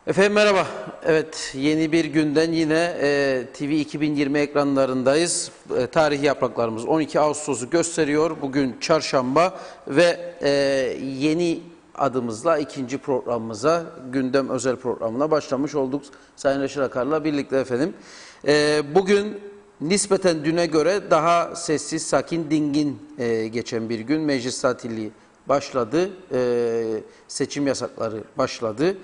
Efendim merhaba. Evet, yeni bir günden yine TV 2020 ekranlarındayız. Tarih yapraklarımız 12 Ağustos'u gösteriyor. Bugün çarşamba ve yeni adımızla ikinci programımıza, gündem özel programına başlamış olduk. Sayın Reşit Akar'la birlikte efendim. Bugün nispeten düne göre daha sessiz, sakin, dingin geçen bir gün. Meclis tatili başladı. Seçim yasakları başladı.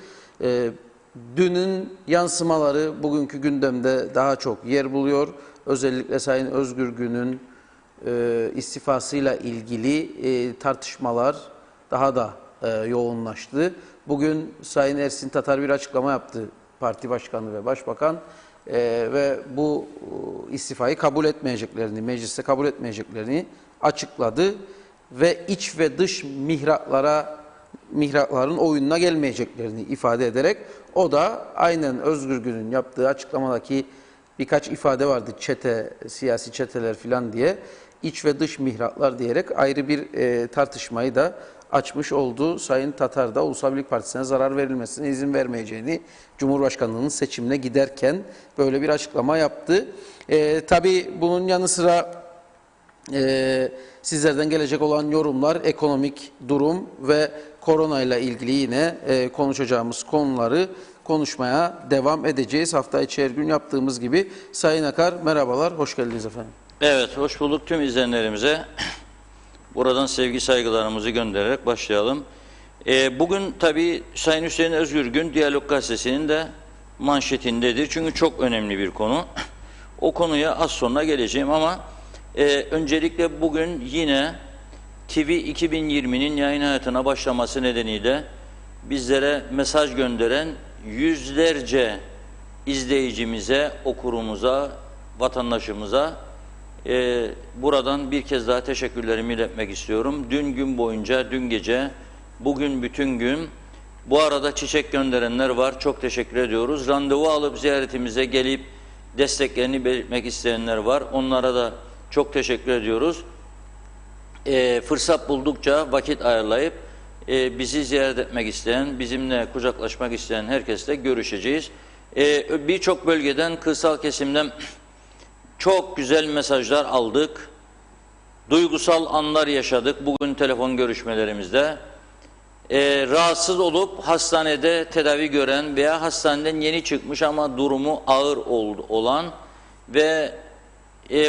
Dünün yansımaları bugünkü gündemde daha çok yer buluyor. Özellikle Sayın Özgür Gün'ün istifasıyla ilgili tartışmalar daha da yoğunlaştı. Bugün Sayın Ersin Tatar bir açıklama yaptı, parti başkanı ve başbakan ve bu istifayı kabul etmeyeceklerini, mecliste kabul etmeyeceklerini açıkladı ve iç ve dış mihrakların oyununa gelmeyeceklerini ifade ederek o da aynen Özgür Gün'ün yaptığı açıklamadaki birkaç ifade vardı, çete, siyasi çeteler filan diye, iç ve dış mihraklar diyerek ayrı bir tartışmayı da açmış oldu. Sayın Tatar da Ulusal Birlik Partisi'ne zarar verilmesine izin vermeyeceğini, Cumhurbaşkanlığının seçimine giderken böyle bir açıklama yaptı. Tabii bunun yanı sıra sizlerden gelecek olan yorumlar, ekonomik durum ve korona ile ilgili yine konuşacağımız konuları konuşmaya devam edeceğiz. Hafta içi her gün yaptığımız gibi. Sayın Akar merhabalar, hoş geldiniz efendim. Evet, hoş bulduk tüm izleyenlerimize. Buradan sevgi saygılarımızı göndererek başlayalım. Bugün tabii Sayın Hüseyin Özgür Gün Diyalog Gazetesi'nin de manşetindedir. Çünkü çok önemli bir konu. O konuya az sonra geleceğim ama öncelikle bugün yine TV 2020'nin yayın hayatına başlaması nedeniyle bizlere mesaj gönderen yüzlerce izleyicimize, okurumuza, vatandaşımıza buradan bir kez daha teşekkürlerimi iletmek istiyorum. Dün gün boyunca, dün gece, bugün bütün gün bu arada çiçek gönderenler var. Çok teşekkür ediyoruz. Randevu alıp ziyaretimize gelip desteklerini belirtmek isteyenler var. Onlara da çok teşekkür ediyoruz. Fırsat buldukça vakit ayarlayıp bizi ziyaret etmek isteyen, bizimle kucaklaşmak isteyen herkesle görüşeceğiz. Birçok bölgeden, kırsal kesimden çok güzel mesajlar aldık. Duygusal anlar yaşadık bugün telefon görüşmelerimizde. Rahatsız olup hastanede tedavi gören veya hastaneden yeni çıkmış ama durumu ağır olan ve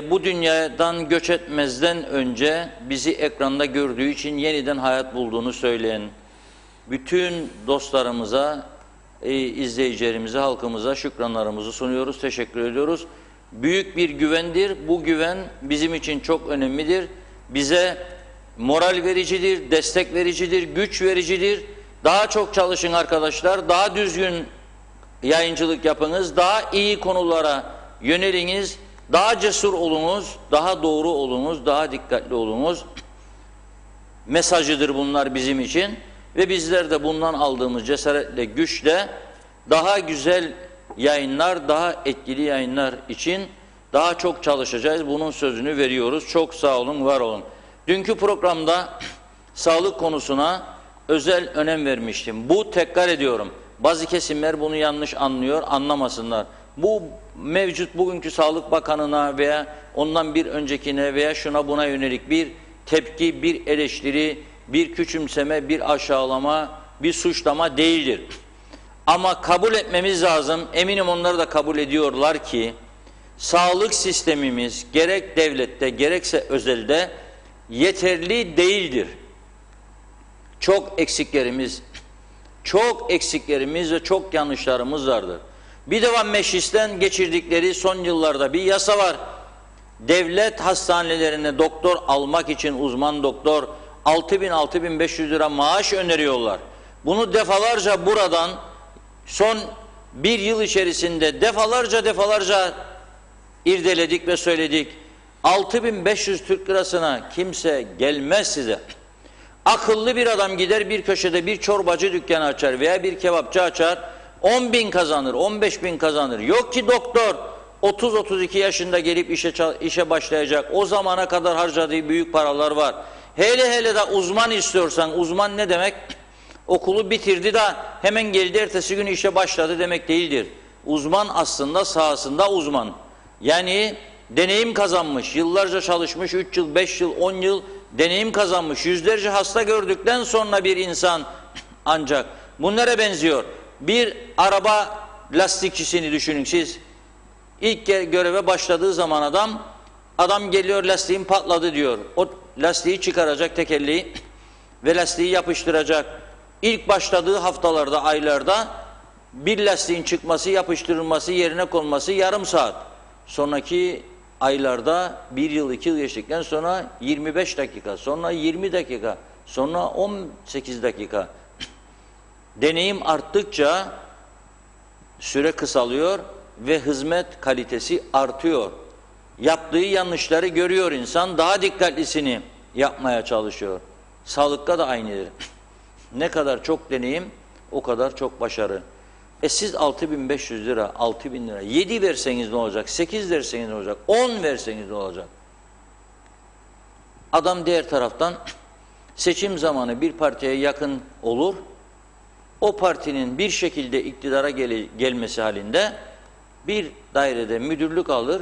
bu dünyadan göç etmezden önce bizi ekranda gördüğü için yeniden hayat bulduğunu söyleyen bütün dostlarımıza, izleyicilerimize, halkımıza şükranlarımızı sunuyoruz, teşekkür ediyoruz. Büyük bir güvendir. Bu güven bizim için çok önemlidir. Bize moral vericidir, destek vericidir, güç vericidir. Daha çok çalışın arkadaşlar, daha düzgün yayıncılık yapınız, daha iyi konulara yöneliniz. Daha cesur olunuz, daha doğru olunuz, daha dikkatli olunuz. Mesajıdır bunlar bizim için ve bizler de bundan aldığımız cesaretle, güçle daha güzel yayınlar, daha etkili yayınlar için daha çok çalışacağız. Bunun sözünü veriyoruz. Çok sağ olun, var olun. Dünkü programda sağlık konusuna özel önem vermiştim. Bu, tekrar ediyorum, bazı kesimler bunu yanlış anlıyor, anlamasınlar. Bu mevcut bugünkü Sağlık Bakanı'na veya ondan bir öncekine veya şuna buna yönelik bir tepki, bir eleştiri, bir küçümseme, bir aşağılama, bir suçlama değildir. Ama kabul etmemiz lazım, eminim onlar da kabul ediyorlar ki sağlık sistemimiz gerek devlette gerekse özelde yeterli değildir. Çok eksiklerimiz ve çok yanlışlarımız vardır. Bir de meclisten geçirdikleri son yıllarda bir yasa var. Devlet hastanelerine doktor almak için uzman doktor 6.000-6.500 lira maaş öneriyorlar. Bunu defalarca buradan son bir yıl içerisinde defalarca irdeledik ve söyledik. 6.500 Türk lirasına kimse gelmez size. Akıllı bir adam gider bir köşede bir çorbacı dükkanı açar veya bir kebapçı açar. 10.000 kazanır, 15.000 kazanır. Yok ki doktor 30-32 yaşında gelip işe başlayacak. O zamana kadar harcadığı büyük paralar var. Hele de uzman istiyorsan, uzman ne demek? Okulu bitirdi de hemen geldi ertesi gün işe başladı demek değildir. Uzman aslında sahasında uzman. Yani deneyim kazanmış, yıllarca çalışmış, 3 yıl, 5 yıl, 10 yıl deneyim kazanmış, yüzlerce hasta gördükten sonra bir insan ancak. Bunlara benziyor. Bir araba lastikçisini düşünün siz. İlk göreve başladığı zaman adam geliyor, lastiğim patladı diyor. O lastiği çıkaracak, tekerleği ve lastiği yapıştıracak. İlk başladığı haftalarda, aylarda bir lastiğin çıkması, yapıştırılması, yerine konması yarım saat. Sonraki aylarda 1 yıl, 2 yıl geçtikten sonra 25 dakika, sonra 20 dakika, sonra 18 dakika. Deneyim arttıkça süre kısalıyor ve hizmet kalitesi artıyor. Yaptığı yanlışları görüyor insan, daha dikkatlisini yapmaya çalışıyor. Sağlıkta da aynıdır. Ne kadar çok deneyim, o kadar çok başarı. Siz 6.500 lira, 6.000 lira, 7 verseniz ne olacak, 8 verseniz ne olacak, 10 verseniz ne olacak? Adam diğer taraftan seçim zamanı bir partiye yakın olur, o partinin bir şekilde iktidara gelmesi halinde bir dairede müdürlük alır,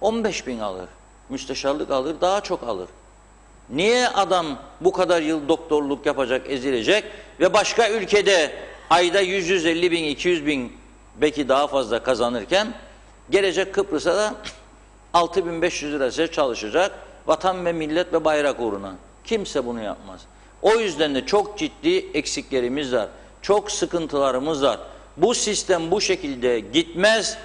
15.000 alır, müsteşarlık alır, daha çok alır. Niye adam bu kadar yıl doktorluk yapacak, ezilecek ve başka ülkede ayda 150 bin, 200 bin belki daha fazla kazanırken gelecek Kıbrıs'a da 6.500 lirası çalışacak vatan ve millet ve bayrak uğruna. Kimse bunu yapmaz. O yüzden de çok ciddi eksiklerimiz var. Çok sıkıntılarımız var. Bu sistem bu şekilde gitmez.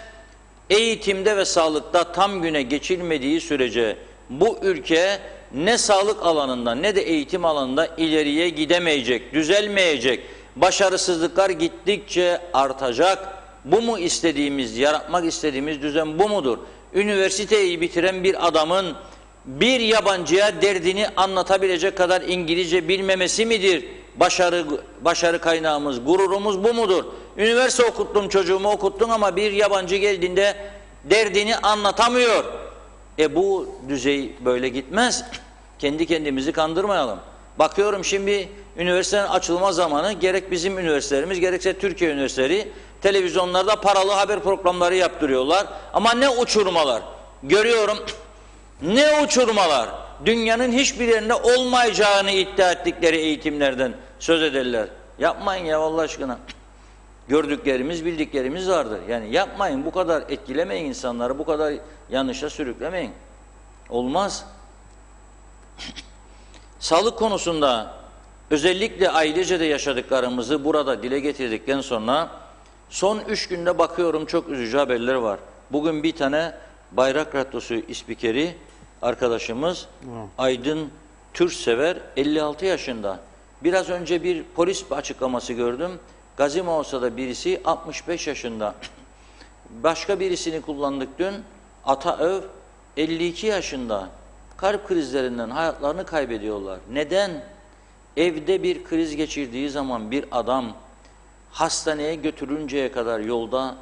Eğitimde ve sağlıkta tam güne geçilmediği sürece bu ülke ne sağlık alanında ne de eğitim alanında ileriye gidemeyecek, düzelmeyecek. Başarısızlıklar gittikçe artacak. Bu mu istediğimiz, yaratmak istediğimiz düzen bu mudur? Üniversiteyi bitiren bir adamın bir yabancıya derdini anlatabilecek kadar İngilizce bilmemesi midir? Başarı kaynağımız, gururumuz bu mudur? Üniversite okuttum, çocuğumu okuttum ama bir yabancı geldiğinde derdini anlatamıyor. Bu düzey böyle gitmez. Kendi kendimizi kandırmayalım. Bakıyorum şimdi üniversitenin açılma zamanı gerek bizim üniversitelerimiz gerekse Türkiye üniversiteleri televizyonlarda paralı haber programları yaptırıyorlar. Ama ne uçurmalar. Görüyorum ne uçurmalar. Dünyanın hiçbir yerinde olmayacağını iddia ettikleri eğitimlerden söz ederler. Yapmayın ya Allah aşkına. Gördüklerimiz, bildiklerimiz vardır. Yani yapmayın, bu kadar etkilemeyin insanları, bu kadar yanlışa sürüklemeyin. Olmaz. Sağlık konusunda özellikle ailece de yaşadıklarımızı burada dile getirdikten sonra son 3 günde bakıyorum çok üzücü haberler var. Bugün bir tane Bayrak Radyosu spikeri arkadaşımız Aydın Türksever 56 yaşında. Biraz önce bir polis açıklaması gördüm. Gazimosa'da birisi 65 yaşında. Başka birisini kullandık dün. Ataöv 52 yaşında. Kalp krizlerinden hayatlarını kaybediyorlar. Neden? Evde bir kriz geçirdiği zaman bir adam hastaneye götürünceye kadar yolda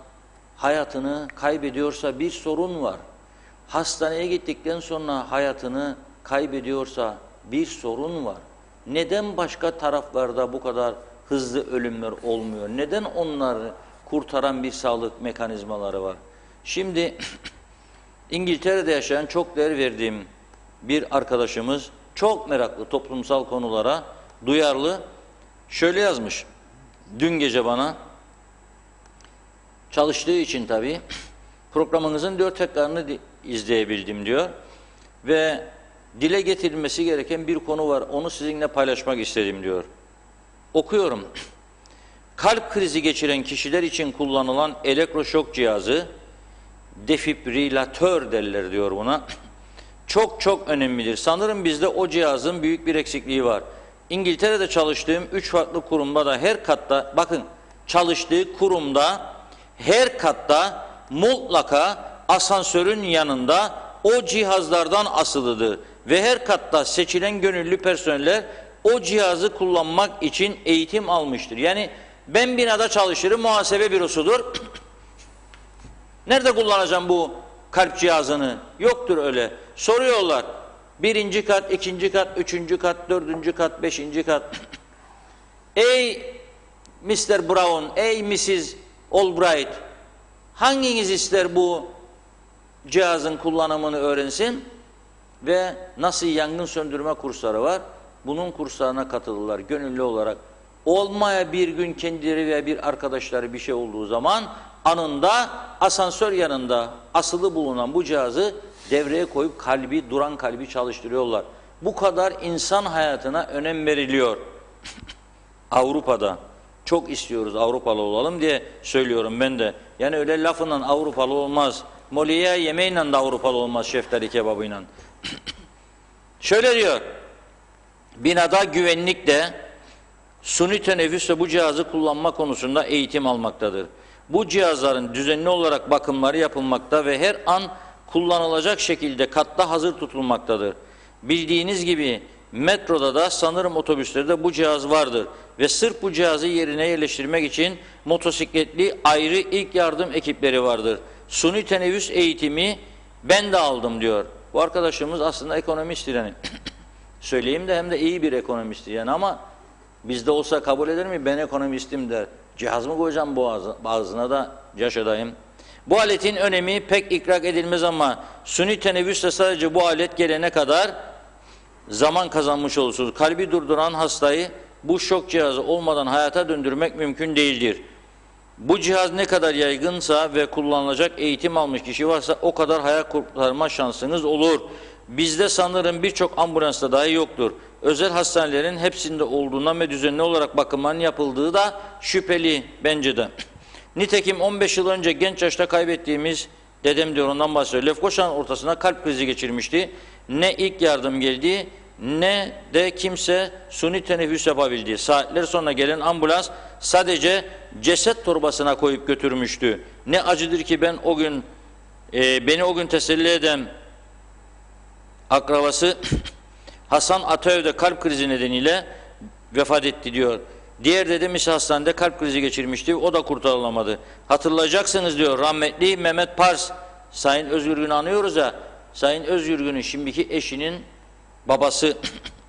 hayatını kaybediyorsa bir sorun var. Hastaneye gittikten sonra hayatını kaybediyorsa bir sorun var. Neden başka taraflarda bu kadar hızlı ölümler olmuyor? Neden onları kurtaran bir sağlık mekanizmaları var? Şimdi İngiltere'de yaşayan çok değer verdiğim bir arkadaşımız çok meraklı toplumsal konulara, duyarlı. Şöyle yazmış dün gece bana, çalıştığı için tabii programınızın 4 tekrarını izleyebildim diyor ve dile getirilmesi gereken bir konu var, onu sizinle paylaşmak istedim diyor. Okuyorum. Kalp krizi geçiren kişiler için kullanılan elektroşok cihazı, defibrilatör derler diyor buna, çok çok önemlidir. Sanırım bizde o cihazın büyük bir eksikliği var. İngiltere'de çalıştığım 3 farklı kurumda da her katta, bakın çalıştığı kurumda her katta mutlaka asansörün yanında o cihazlardan asılıdır. Ve her katta seçilen gönüllü personeller o cihazı kullanmak için eğitim almıştır. Yani ben binada çalışırım, muhasebe bürosudur. Nerede kullanacağım bu kalp cihazını? Yoktur öyle. Soruyorlar. 1. kat, 2. kat, 3. kat, 4. kat, 5. kat. Ey Mr. Brown, ey Mrs. Albright, hanginiz ister bu cihazın kullanımını öğrensin? Ve nasıl yangın söndürme kursları var? Bunun kurslarına katılırlar gönüllü olarak. Olmaya bir gün kendileri veya bir arkadaşları bir şey olduğu zaman anında asansör yanında asılı bulunan bu cihazı devreye koyup duran kalbi çalıştırıyorlar. Bu kadar insan hayatına önem veriliyor. Avrupa'da çok istiyoruz Avrupalı olalım diye söylüyorum ben de. Yani öyle lafından Avrupalı olmaz. Molière yemeğiyle de Avrupalı olmaz, şeftali kebabıyla. Şöyle diyor, binada güvenlik de suni teneffüsle bu cihazı kullanma konusunda eğitim almaktadır. Bu cihazların düzenli olarak bakımları yapılmakta ve her an kullanılacak şekilde katta hazır tutulmaktadır. Bildiğiniz gibi metroda da sanırım otobüslerde bu cihaz vardır ve sırf bu cihazı yerine yerleştirmek için motosikletli ayrı ilk yardım ekipleri vardır. Suni teneffüs eğitimi ben de aldım diyor. Bu arkadaşımız aslında ekonomisttir yani. Söyleyeyim de hem de iyi bir ekonomisttir yani, ama bizde olsa kabul eder mi? Ben ekonomistim der. Cihaz mı koyacağım ağzına da yaşadayım. Bu aletin önemi pek ikrak edilmez ama suni teneffüsle sadece bu alet gelene kadar zaman kazanmış olursunuz. Kalbi durduran hastayı bu şok cihazı olmadan hayata döndürmek mümkün değildir. Bu cihaz ne kadar yaygınsa ve kullanılacak eğitim almış kişi varsa o kadar hayat kurtarma şansınız olur. Bizde sanırım birçok ambulansta dahi yoktur. Özel hastanelerin hepsinde olduğundan ve düzenli olarak bakımların yapıldığı da şüpheli bence de. Nitekim 15 yıl önce genç yaşta kaybettiğimiz dedem diyor, ondan bahsediyor. Lefkoşa'nın ortasına kalp krizi geçirmişti. Ne ilk yardım geldi ne de kimse suni teneffüs yapabildi. Saatler sonra gelen ambulans sadece ceset torbasına koyup götürmüştü. Ne acıdır ki beni o gün teselli eden akrabası Hasan Ataöv'de kalp krizi nedeniyle vefat etti diyor. Diğer dedem ise hastanede kalp krizi geçirmişti. O da kurtarılamadı. Hatırlayacaksınız diyor rahmetli Mehmet Pars. Sayın Özgürgün'ü anıyoruz ya. Sayın Özgürgün'ün şimdiki eşinin babası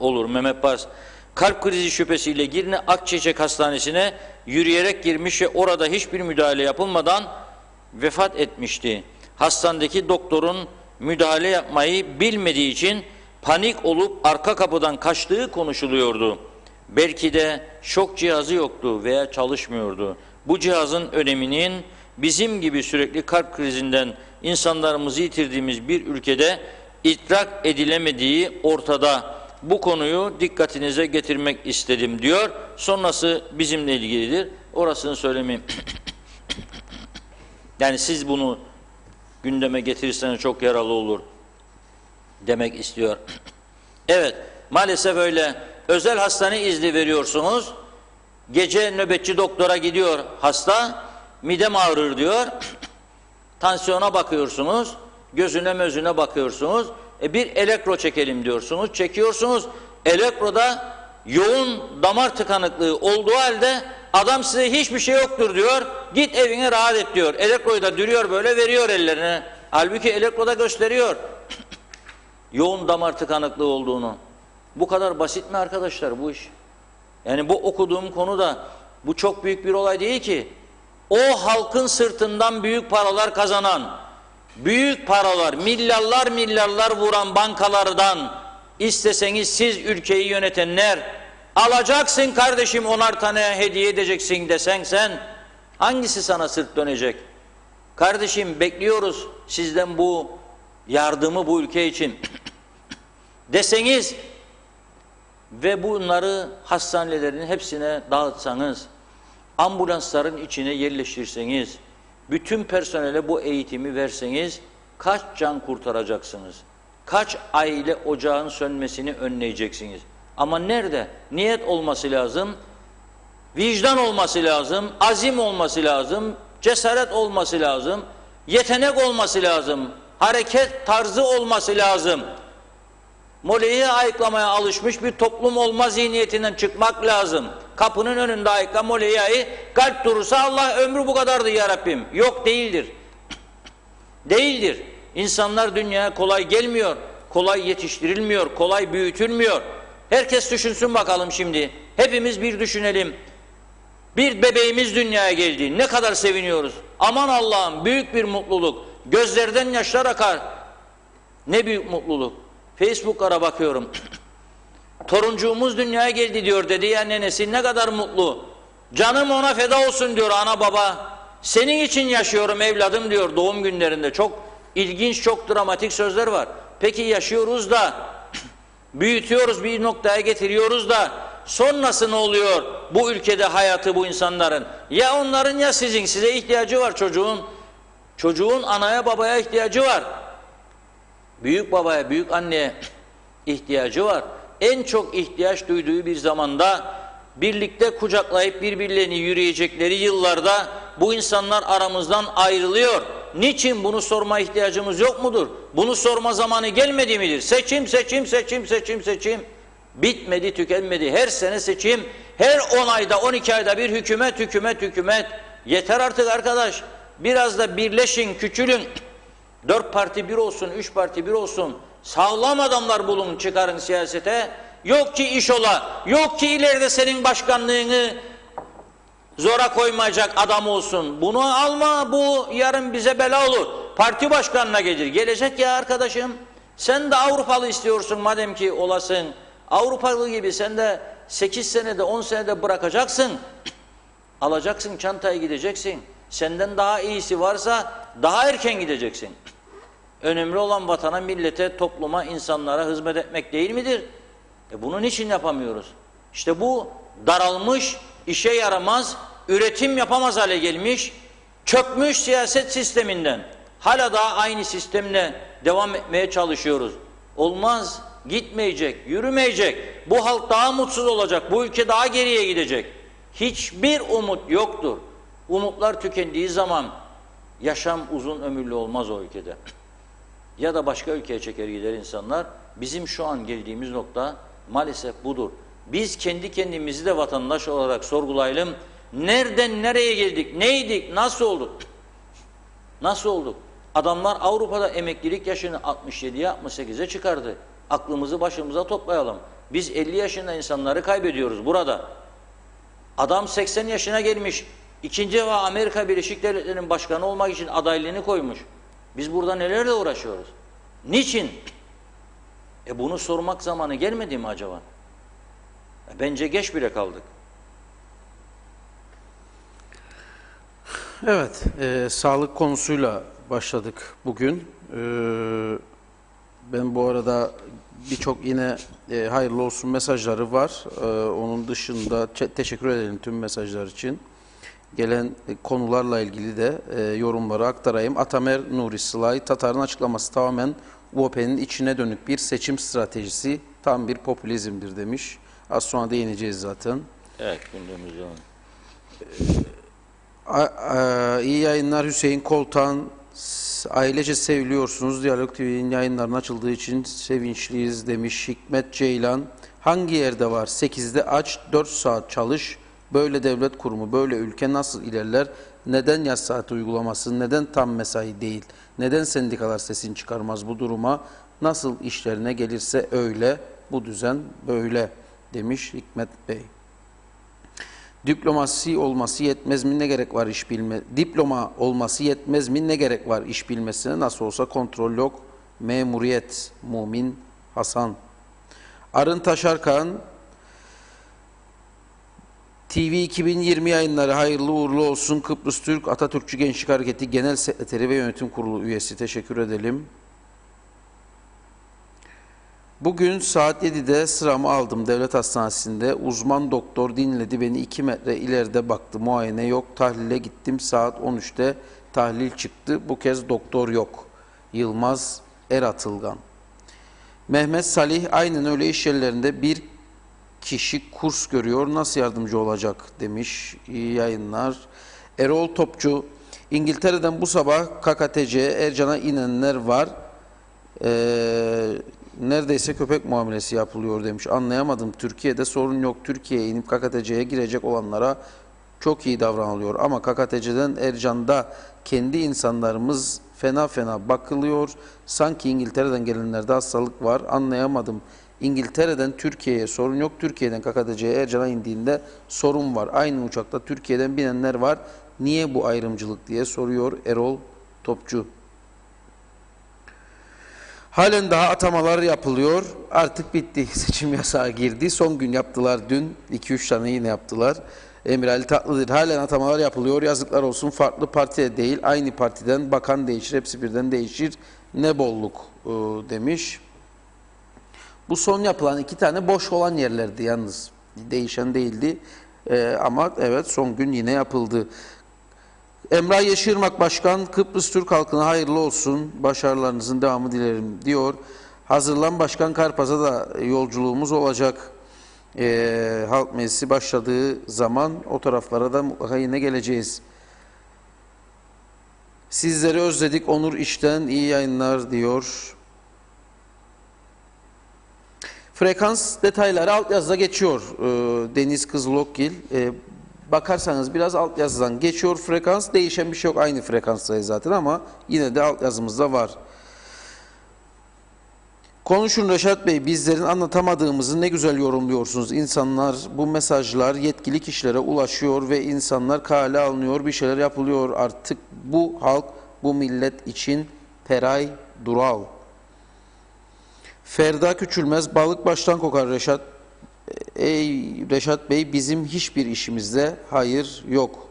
olur Mehmet Pars. Kalp krizi şüphesiyle Girne Akçiçek Hastanesi'ne yürüyerek girmiş ve orada hiçbir müdahale yapılmadan vefat etmişti. Hastanedeki doktorun müdahale yapmayı bilmediği için panik olup arka kapıdan kaçtığı konuşuluyordu. Belki de şok cihazı yoktu veya çalışmıyordu. Bu cihazın öneminin bizim gibi sürekli kalp krizinden insanlarımızı yitirdiğimiz bir ülkede idrak edilemediği ortada. Bu konuyu dikkatinize getirmek istedim diyor. Sonrası bizimle ilgilidir. Orasını söylemeyeyim. Yani siz bunu gündeme getirirseniz çok yaralı olur demek istiyor. Evet, maalesef öyle. Özel hastane izni veriyorsunuz. Gece nöbetçi doktora gidiyor hasta. Midem ağrır diyor. Tansiyona bakıyorsunuz. Gözüne mözüne bakıyorsunuz. Bir elektro çekelim diyorsunuz. Çekiyorsunuz. Elektroda yoğun damar tıkanıklığı olduğu halde adam size hiçbir şey yoktur diyor. Git evine rahat et diyor. Elektroyu da dürüyor böyle, veriyor ellerine. Halbuki elektroda gösteriyor yoğun damar tıkanıklığı olduğunu. Bu kadar basit mi arkadaşlar bu iş? Yani bu okuduğum konu da bu çok büyük bir olay değil ki. O halkın sırtından büyük paralar kazanan, büyük paralar, milyarlar vuran bankalardan isteseniz siz ülkeyi yönetenler, alacaksın kardeşim 10'ar tane hediye edeceksin desen sen, hangisi sana sırt dönecek? Kardeşim bekliyoruz sizden bu yardımı bu ülke için deseniz ve bunları hastanelerin hepsine dağıtsanız, ambulansların içine yerleştirseniz, bütün personele bu eğitimi verseniz kaç can kurtaracaksınız? Kaç aile ocağın sönmesini önleyeceksiniz? Ama nerede? Niyet olması lazım, vicdan olması lazım, azim olması lazım, cesaret olması lazım, yetenek olması lazım, hareket tarzı olması lazım. Mole'yi ayıklamaya alışmış bir toplum olma zihniyetinden çıkmak lazım. Kapının önünde ayıkla Mole'yi, kalp durursa Allah ömrü bu kadardı ya Rabbim. Yok, değildir. Değildir. İnsanlar dünyaya kolay gelmiyor, kolay yetiştirilmiyor, kolay büyütülmüyor. Herkes düşünsün bakalım şimdi. Hepimiz bir düşünelim. Bir bebeğimiz dünyaya geldi. Ne kadar seviniyoruz. Aman Allah'ım, büyük bir mutluluk. Gözlerden yaşlar akar. Ne büyük mutluluk. Facebook'lara bakıyorum. Toruncuğumuz dünyaya geldi diyor, dedi ya nenesi, ne kadar mutlu. Canım ona feda olsun diyor ana baba. Senin için yaşıyorum evladım diyor doğum günlerinde. Çok ilginç, çok dramatik sözler var. Peki yaşıyoruz da, büyütüyoruz, bir noktaya getiriyoruz da sonrası ne oluyor bu ülkede hayatı bu insanların? Ya onların ya sizin, size ihtiyacı var çocuğun. Çocuğun anaya babaya ihtiyacı var. Büyük babaya, büyük anneye ihtiyacı var. En çok ihtiyaç duyduğu bir zamanda, birlikte kucaklayıp birbirlerini yürüyecekleri yıllarda bu insanlar aramızdan ayrılıyor. Niçin? Bunu sorma ihtiyacımız yok mudur? Bunu sorma zamanı gelmedi midir? Seçim, seçim, seçim, seçim, seçim. Bitmedi, tükenmedi. Her sene seçim, her 10 ayda, 12 ayda bir hükümet, hükümet, hükümet. Yeter artık arkadaş. Biraz da birleşin, küçülün. 4 parti bir olsun, 3 parti bir olsun. Sağlam adamlar bulun, çıkarın siyasete. Yok ki iş ola, yok ki ileride senin başkanlığını zora koymayacak adam olsun. Bunu alma, bu yarın bize bela olur. Parti başkanına gelir. Gelecek ya arkadaşım. Sen de Avrupalı istiyorsun madem ki olasın. Avrupalı gibi sen de 8 senede 10 senede bırakacaksın. Alacaksın çantayı, gideceksin. Senden daha iyisi varsa daha erken gideceksin. Önemli olan vatana, millete, topluma, insanlara hizmet etmek değil midir? Bunun için yapamıyoruz. İşte bu daralmış, işe yaramaz, üretim yapamaz hale gelmiş, çökmüş siyaset sisteminden hala daha aynı sistemle devam etmeye çalışıyoruz. Olmaz, gitmeyecek, yürümeyecek. Bu halk daha mutsuz olacak, bu ülke daha geriye gidecek. Hiçbir umut yoktur. Umutlar tükendiği zaman yaşam uzun ömürlü olmaz o ülkede. Ya da başka ülkeye çeker gider insanlar. Bizim şu an geldiğimiz nokta maalesef budur. Biz kendi kendimizi de vatandaş olarak sorgulayalım. Nereden nereye geldik? Neydik? Nasıl olduk? Nasıl olduk? Adamlar Avrupa'da emeklilik yaşını 67'ye 68'e çıkardı. Aklımızı başımıza toplayalım. Biz 50 yaşında insanları kaybediyoruz burada. Adam 80 yaşına gelmiş. İkinci defa Amerika Birleşik Devletleri'nin başkanı olmak için adaylığını koymuş. Biz burada nelerle uğraşıyoruz? Niçin? Bunu sormak zamanı gelmedi mi acaba? Bence geç bile kaldık. Evet, sağlık konusuyla başladık bugün. Ben bu arada birçok yine hayırlı olsun mesajları var. Onun dışında teşekkür ederim tüm mesajlar için. Gelen konularla ilgili de yorumları aktarayım. Atamer Nuri Sılay, Tatar'ın açıklaması tamamen UOP'nin içine dönük bir seçim stratejisi, tam bir popülizmdir demiş. Az sonra değineceğiz zaten. Evet, gündemimizde var. İyi yayınlar Hüseyin Koltan. Ailece seviliyorsunuz. Diyalog TV'nin yayınlarının açıldığı için sevinçliyiz demiş Hikmet Ceylan. Hangi yerde var? 8'de aç, 4 saat çalış. Böyle devlet kurumu, böyle ülke nasıl ilerler? Neden yaz saati uygulaması? Neden tam mesai değil? Neden sendikalar sesini çıkarmaz bu duruma? Nasıl işlerine gelirse öyle, bu düzen böyle demiş Hikmet Bey. Diplomasi olması yetmez mi, ne gerek var iş bilme? Diploma olması yetmez mi, ne gerek var iş bilmesine? Nasıl olsa kontrol yok. Memuriyet. Mumin Hasan. Arın Taşarkan. TV 2020 yayınları hayırlı uğurlu olsun. Kıbrıs Türk Atatürkçü Gençlik Hareketi Genel Sekreteri ve Yönetim Kurulu üyesi. Teşekkür edelim. Bugün saat 7'de sıramı aldım devlet hastanesinde. Uzman doktor dinledi beni, 2 metre ileride baktı. Muayene yok. Tahlile gittim. Saat 13'te tahlil çıktı. Bu kez doktor yok. Yılmaz Eratılgan. Mehmet Salih, aynen öyle iş yerlerinde bir kişi kurs görüyor. Nasıl yardımcı olacak demiş. İyi yayınlar. Erol Topçu, İngiltere'den bu sabah KKTC'ye Ercan'a inenler var. Neredeyse köpek muamelesi yapılıyor demiş. Anlayamadım. Türkiye'de sorun yok. Türkiye'ye inip KKTC'ye girecek olanlara çok iyi davranılıyor. Ama KKTC'den Ercan'da kendi insanlarımız fena fena bakılıyor. Sanki İngiltere'den gelenlerde hastalık var. Anlayamadım. İngiltere'den Türkiye'ye sorun yok. Türkiye'den KKTC'ye Ercan'a indiğinde sorun var. Aynı uçakta Türkiye'den binenler var. Niye bu ayrımcılık diye soruyor Erol Topçu. Halen daha atamalar yapılıyor. Artık bitti. Seçim yasağı girdi. Son gün yaptılar dün. 2-3 tane yine yaptılar. Emir Ali Tatlıdil. Halen atamalar yapılıyor. Yazıklar olsun. Farklı partiye değil. Aynı partiden bakan değişir. Hepsi birden değişir. Ne bolluk demiş. Bu son yapılan 2 tane boş olan yerlerdi yalnız. Değişen değildi. Ama evet son gün yine yapıldı. Emrah Yeşilırmak Başkan, Kıbrıs Türk halkına hayırlı olsun, başarılarınızın devamı dilerim diyor. Hazırlan Başkan Karpaz'a da yolculuğumuz olacak. Halk Meclisi başladığı zaman o taraflara da mutlaka yine geleceğiz. Sizleri özledik Onur İş'ten iyi yayınlar diyor. Frekans detayları altyazıda geçiyor. Deniz Kızılokgil. Bakarsanız biraz altyazıdan geçiyor frekans. Değişen bir şey yok. Aynı frekanstayız zaten ama yine de altyazımızda var. Konuşun Reşat Bey. Bizlerin anlatamadığımızı ne güzel yorumluyorsunuz. İnsanlar, bu mesajlar yetkili kişilere ulaşıyor ve insanlar kale alınıyor. Bir şeyler yapılıyor. Artık bu halk, bu millet için Peray Dural. Ferda Küçülmez, balık baştan kokar Reşat. Ey Reşat Bey, bizim hiçbir işimizde hayır yok.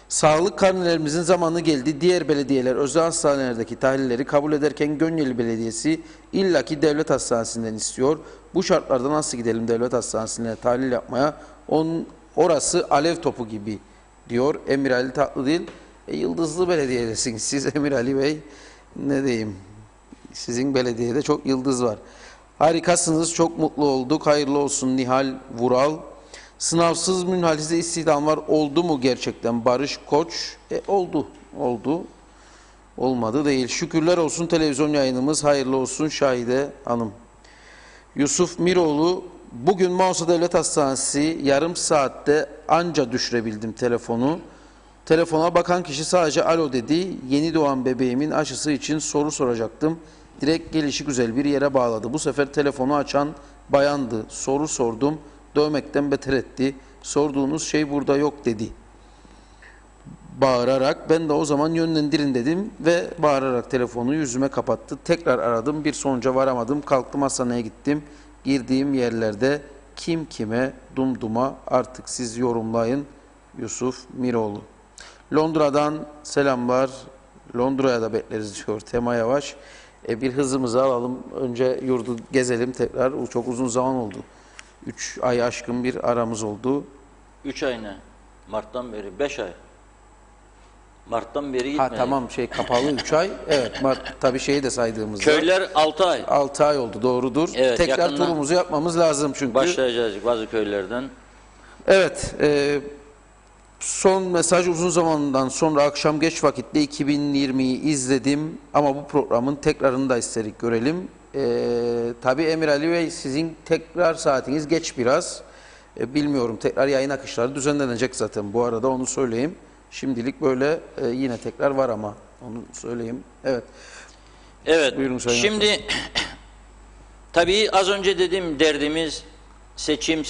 Sağlık karnelerimizin zamanı geldi. Diğer belediyeler özel hastanelerdeki tahlilleri kabul ederken Gönyeli Belediyesi illaki devlet hastanesinden istiyor. Bu şartlarda nasıl gidelim devlet hastanesine tahlil yapmaya? Orası alev topu gibi diyor Emir Ali Tatlıdil. Yıldızlı belediyedesiniz siz Emir Ali Bey. Ne diyeyim? Sizin belediyede çok yıldız var. Harikasınız, çok mutlu olduk. Hayırlı olsun Nihal Vural. Sınavsız münhalize istihdamlar oldu mu gerçekten Barış Koç? Oldu. Olmadı değil. Şükürler olsun televizyon yayınımız. Hayırlı olsun Şahide Hanım. Yusuf Miroğlu, bugün Mausa Devlet Hastanesi yarım saatte anca düşürebildim telefonu. Telefona bakan kişi sadece alo dedi. Yeni doğan bebeğimin aşısı için soru soracaktım. Direkt gelişi güzel bir yere bağladı. Bu sefer telefonu açan bayandı. Soru sordum. Dövmekten beter etti. Sorduğunuz şey burada yok dedi. Bağırarak ben de o zaman yönlendirin dedim ve bağırarak telefonu yüzüme kapattı. Tekrar aradım. Bir sonuca varamadım. Kalktım hastaneye gittim. Girdiğim yerlerde kim kime dumduma artık siz yorumlayın. Yusuf Miroğlu. Londra'dan selamlar. Londra'ya da bekleriz diyor Tema Yavaş. Bir hızımızı alalım. Önce yurdu gezelim tekrar. Çok uzun zaman oldu. 3 ay aşkın bir aramız oldu. 3 ay ne? Mart'tan beri 5 ay. Mart'tan beri gitmedi. Tamam kapalı 3 ay. Evet Mart tabii şeyi de saydığımızda. Köyler 6 ay. 6 ay oldu doğrudur. Evet, tekrar turumuzu yapmamız lazım çünkü. Başlayacağız bazı köylerden. Evet. Son mesaj uzun zamandan sonra akşam geç vakitte 2020'yi izledim ama bu programın tekrarını da isterik görelim. Tabii Emir Ali Bey sizin tekrar saatiniz geç biraz. Bilmiyorum tekrar yayın akışları düzenlenecek zaten bu arada onu söyleyeyim. Şimdilik böyle yine tekrar var ama onu söyleyeyim. Evet. Evet. Buyurun Sayın Şimdi tabii az önce dediğim derdimiz seçim,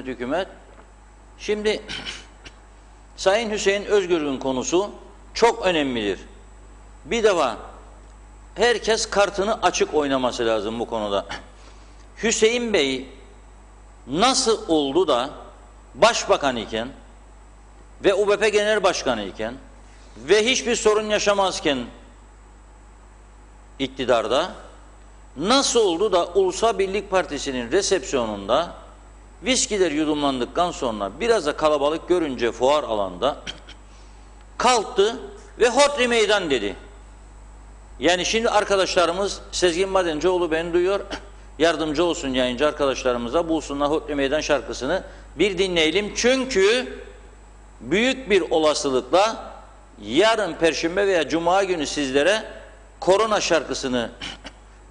hükümet. Şimdi Sayın Hüseyin Özgür'ün konusu çok önemlidir. Bir defa herkes kartını açık oynaması lazım bu konuda. Hüseyin Bey nasıl oldu da başbakan iken ve UBP Genel Başkanı iken ve hiçbir sorun yaşamazken iktidarda nasıl oldu da Ulusal Birlik Partisi'nin resepsiyonunda viskiler yudumlandıktan sonra biraz da kalabalık görünce fuar alanda kalktı ve Hodri Meydan dedi. Yani şimdi arkadaşlarımız Sezgin Madencioğlu beni duyuyor. Yardımcı olsun yayıncı arkadaşlarımıza bulsunlar Hodri Meydan şarkısını bir dinleyelim. Çünkü büyük bir olasılıkla yarın Perşembe veya Cuma günü sizlere korona şarkısını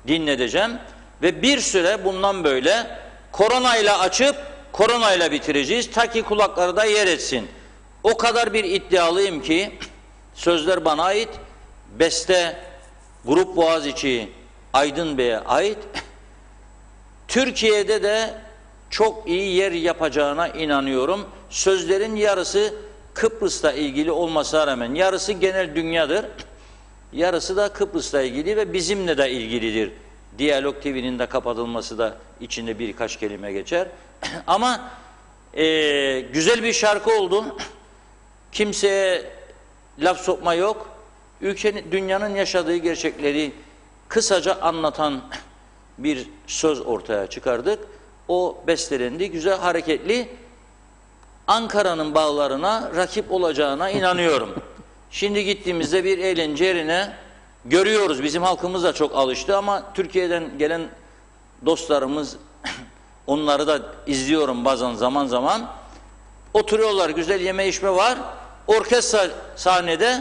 dinleteceğim. Ve bir süre bundan böyle koronayla açıp koronayla bitireceğiz. Ta ki kulakları da yer etsin. O kadar bir iddialıyım ki sözler bana ait. Beste Grup Boğaziçi Aydın Bey'e ait. Türkiye'de de çok iyi yer yapacağına inanıyorum. Sözlerin yarısı Kıbrıs'la ilgili olmasına rağmen, yarısı genel dünyadır, yarısı da Kıbrıs'la ilgili ve bizimle de ilgilidir. Diyalog TV'nin de kapatılması da içinde birkaç kelime geçer. Ama güzel bir şarkı oldu. Kimseye laf sokma yok. Ülkenin, dünyanın yaşadığı gerçekleri kısaca anlatan bir söz ortaya çıkardık. O bestelendi, güzel, hareketli. Ankara'nın bağlarına rakip olacağına inanıyorum. Şimdi gittiğimizde bir eğlence yerine görüyoruz. Bizim halkımız da çok alıştı ama Türkiye'den gelen dostlarımız, onları da izliyorum bazen, zaman zaman. Oturuyorlar, güzel yeme içme var. Orkestra sahnede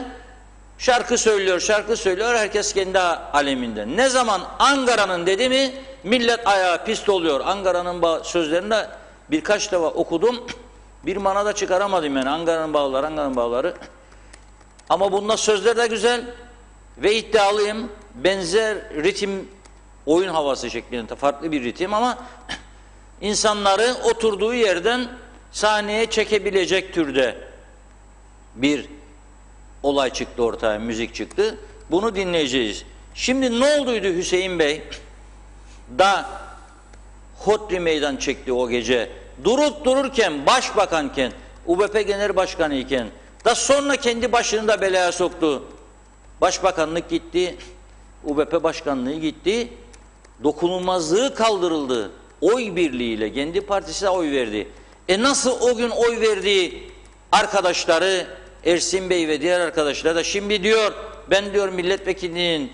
şarkı söylüyor. Herkes kendi aleminde. Ne zaman Ankara'nın dedi mi millet ayağa pist oluyor. Ankara'nın sözlerini birkaç defa okudum. Bir manada çıkaramadım yani. Ankara'nın bağları. Ama bunda sözler de güzel ve iddialıyım. Benzer ritim, oyun havası şeklinde farklı bir ritim ama insanları oturduğu yerden sahneye çekebilecek türde bir olay çıktı ortaya, müzik çıktı. Bunu dinleyeceğiz. Şimdi ne olduydu Hüseyin Bey? Da Hodri meydan çekti o gece. Durup dururken, başbakanken, UBP Genel Başkanı iken, da sonra kendi başını da belaya soktu. Başbakanlık gitti, UBP Başkanlığı gitti, dokunulmazlığı kaldırıldı. Oy birliğiyle kendi partisine oy verdi. Nasıl o gün oy verdiği arkadaşları, Ersin Bey ve diğer arkadaşlar da şimdi diyor, ben diyor milletvekilinin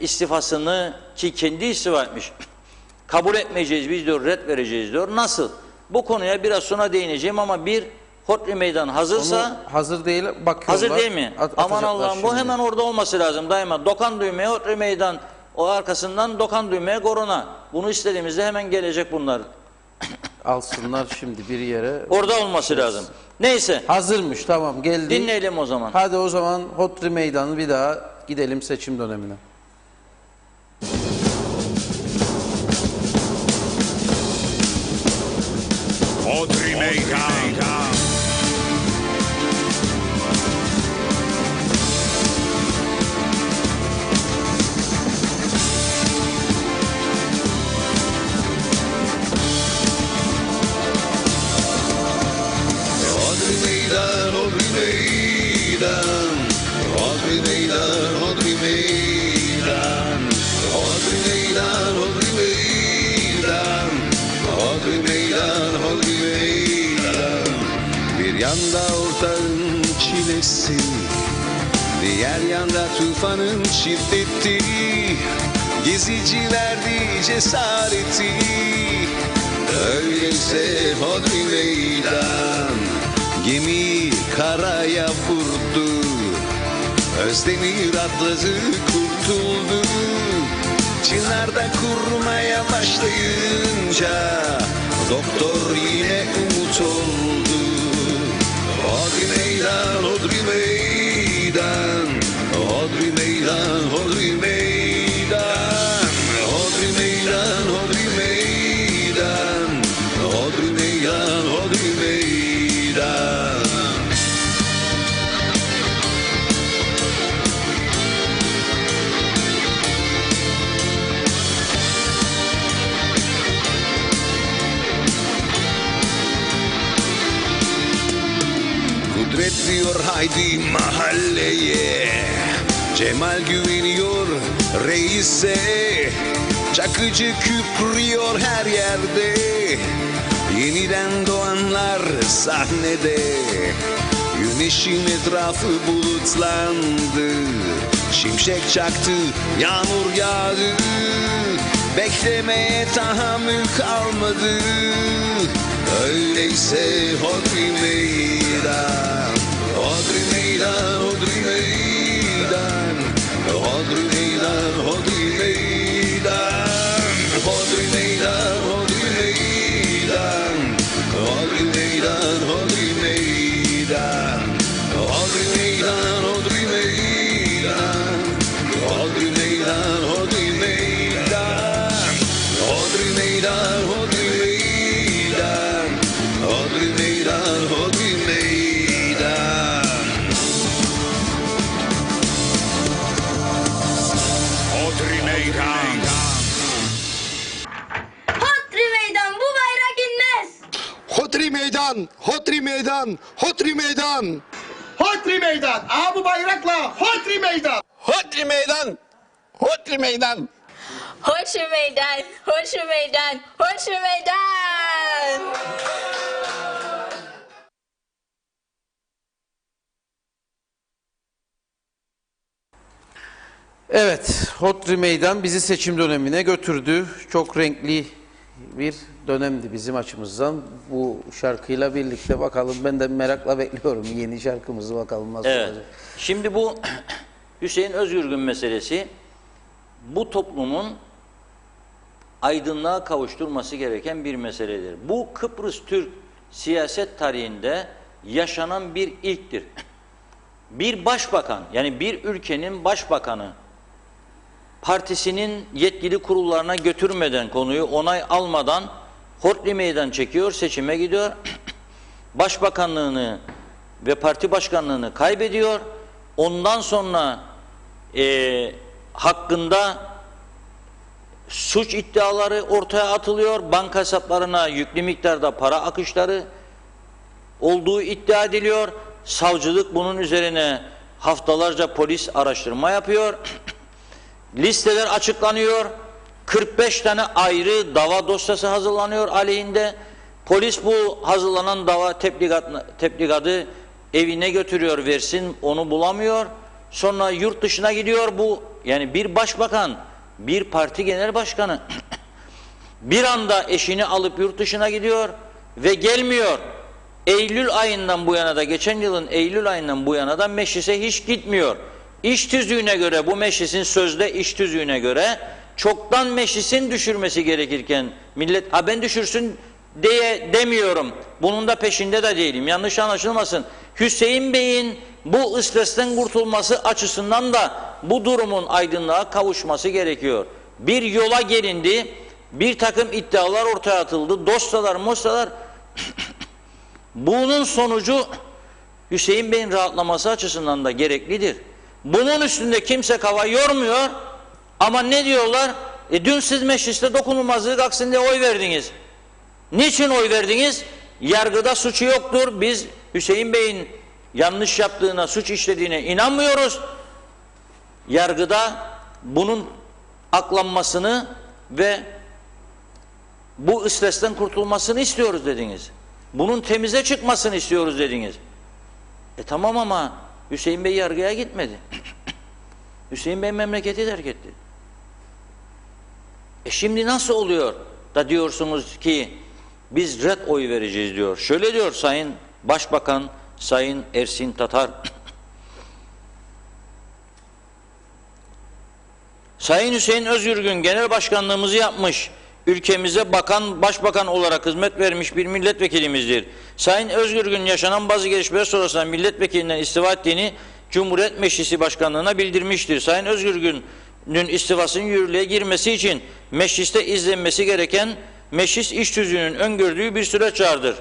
istifasını, ki kendi istifa etmiş, kabul etmeyeceğiz, biz diyor red vereceğiz diyor. Nasıl? Bu konuya biraz sonra değineceğim ama bir Hodri meydan hazırsa... Onu hazır değil, bakıyorlar. Hazır değil mi? Aman Allah'ım, bu hemen orada olması lazım daima. Dokan düğmeye Hodri meydan, o arkasından dokan düğmeye korona. Bunu istediğimizde hemen gelecek bunlar. Alsınlar şimdi bir yere. Orada olması lazım. Neyse. Hazırmış, tamam, geldi. Dinleyelim o zaman. Hadi o zaman Hodri meydanı bir daha gidelim seçim dönemine. Hodri meydan. Hodri meydan, hodri meydan. Hodri meydan, hodri meydan. Hodri meydan, hodri meydan. Hodri meydan, hodri meydan. Bir yanda ortağın çilesi, diğer yanda tufanın şiddeti. Gezici verdi cesareti. Öyleyse hodri meydan, gemi karaya vurdu. Özdemir atladı, kurtuldu. Çınarda kurmaya başlayınca doktor yine umut oldu. Hodri meydan, hodri meydan. Hodri meydan, hodri meydan. Hodri meydan, hodri meydan. Hodri meydan, hodri meydan. Kudret diyor haydi mahalleye, Cemal güveniyor reise. Çakıcı küprüyor her yerde, yeniden doğanlar sahnede. Güneşin etrafı bulutlandı, şimşek çaktı, yağmur yağdı. Beklemeye tahammül kalmadı. Öyleyse hodri meydan. Hodri meydan, hodri meydan. Hodri meydan, hodri meydan. Hodri meydan, hodri meydan. Hodri meydan, hodri meydan. Hodri meydan, hodri meydan. Hodri meydan, hodri meydan. Hodri meydan. meydan, Hodri meydan, Hodri meydan. Hodri meydan. Abi bayrakla Hodri meydan. Hodri meydan, Hodri meydan. Hodri meydan, Hodri meydan, Hodri meydan. Evet, Hodri Meydan bizi seçim dönemine götürdü. Çok renkli bir dönemdi bizim açımızdan. Bu şarkıyla birlikte bakalım, ben de merakla bekliyorum yeni şarkımızı, bakalım nasıl Evet. olacak. Şimdi bu Hüseyin Özgürgün meselesi bu toplumun aydınlığa kavuşturması gereken bir meseledir. Bu Kıbrıs Türk siyaset tarihinde yaşanan bir ilktir. Bir başbakan, yani bir ülkenin başbakanı partisinin yetkili kurullarına götürmeden, konuyu onay almadan Hodri meydan çekiyor, seçime gidiyor. Başbakanlığını ve parti başkanlığını kaybediyor. Ondan sonra hakkında suç iddiaları ortaya atılıyor. Banka hesaplarına yüklü miktarda para akışları olduğu iddia ediliyor. Savcılık bunun üzerine haftalarca polis araştırma yapıyor. Listeler açıklanıyor. 45 tane ayrı dava dosyası hazırlanıyor aleyhinde. Polis bu hazırlanan dava tebligatı evine götürüyor, versin, onu bulamıyor. Sonra yurt dışına gidiyor bu. Yani bir başbakan, bir parti genel başkanı bir anda eşini alıp yurt dışına gidiyor ve gelmiyor. Eylül ayından bu yana da, geçen yılın Eylül ayından bu yana da meclise hiç gitmiyor. İş tüzüğüne göre, bu meclisin sözde iş tüzüğüne göre çoktan meclisin düşürmesi gerekirken millet, ben düşürsün diye demiyorum. Bunun da peşinde de değilim. Yanlış anlaşılmasın. Hüseyin Bey'in bu stresten kurtulması açısından da bu durumun aydınlığa kavuşması gerekiyor. Bir yola gelindi, bir takım iddialar ortaya atıldı, dosyalar. Bunun sonucu Hüseyin Bey'in rahatlaması açısından da gereklidir. Bunun üstünde kimse kafa yormuyor ama ne diyorlar? Dün siz mecliste dokunulmazlık aksın diye oy verdiniz. Niçin oy verdiniz? Yargıda suçu yoktur. Biz Hüseyin Bey'in yanlış yaptığına, suç işlediğine inanmıyoruz. Yargıda bunun aklanmasını ve bu stresten kurtulmasını istiyoruz dediniz. Bunun temize çıkmasını istiyoruz dediniz. Tamam ama Hüseyin Bey yargıya gitmedi. Hüseyin Bey memleketi terk etti. Şimdi nasıl oluyor da diyorsunuz ki biz red oy vereceğiz diyor. Şöyle diyor Sayın Başbakan, Sayın Ersin Tatar. Sayın Hüseyin Özgürgün genel başkanlığımızı yapmış, ülkemize başbakan olarak hizmet vermiş bir milletvekilimizdir. Sayın Özgürgün yaşanan bazı gelişmeler sonrasında milletvekilinden istifa ettiğini Cumhuriyet Meclisi Başkanlığı'na bildirmiştir. Sayın Özgürgün'ün istifasının yürürlüğe girmesi için mecliste izlenmesi gereken meclis iş tüzüğünün öngördüğü bir süreç vardır.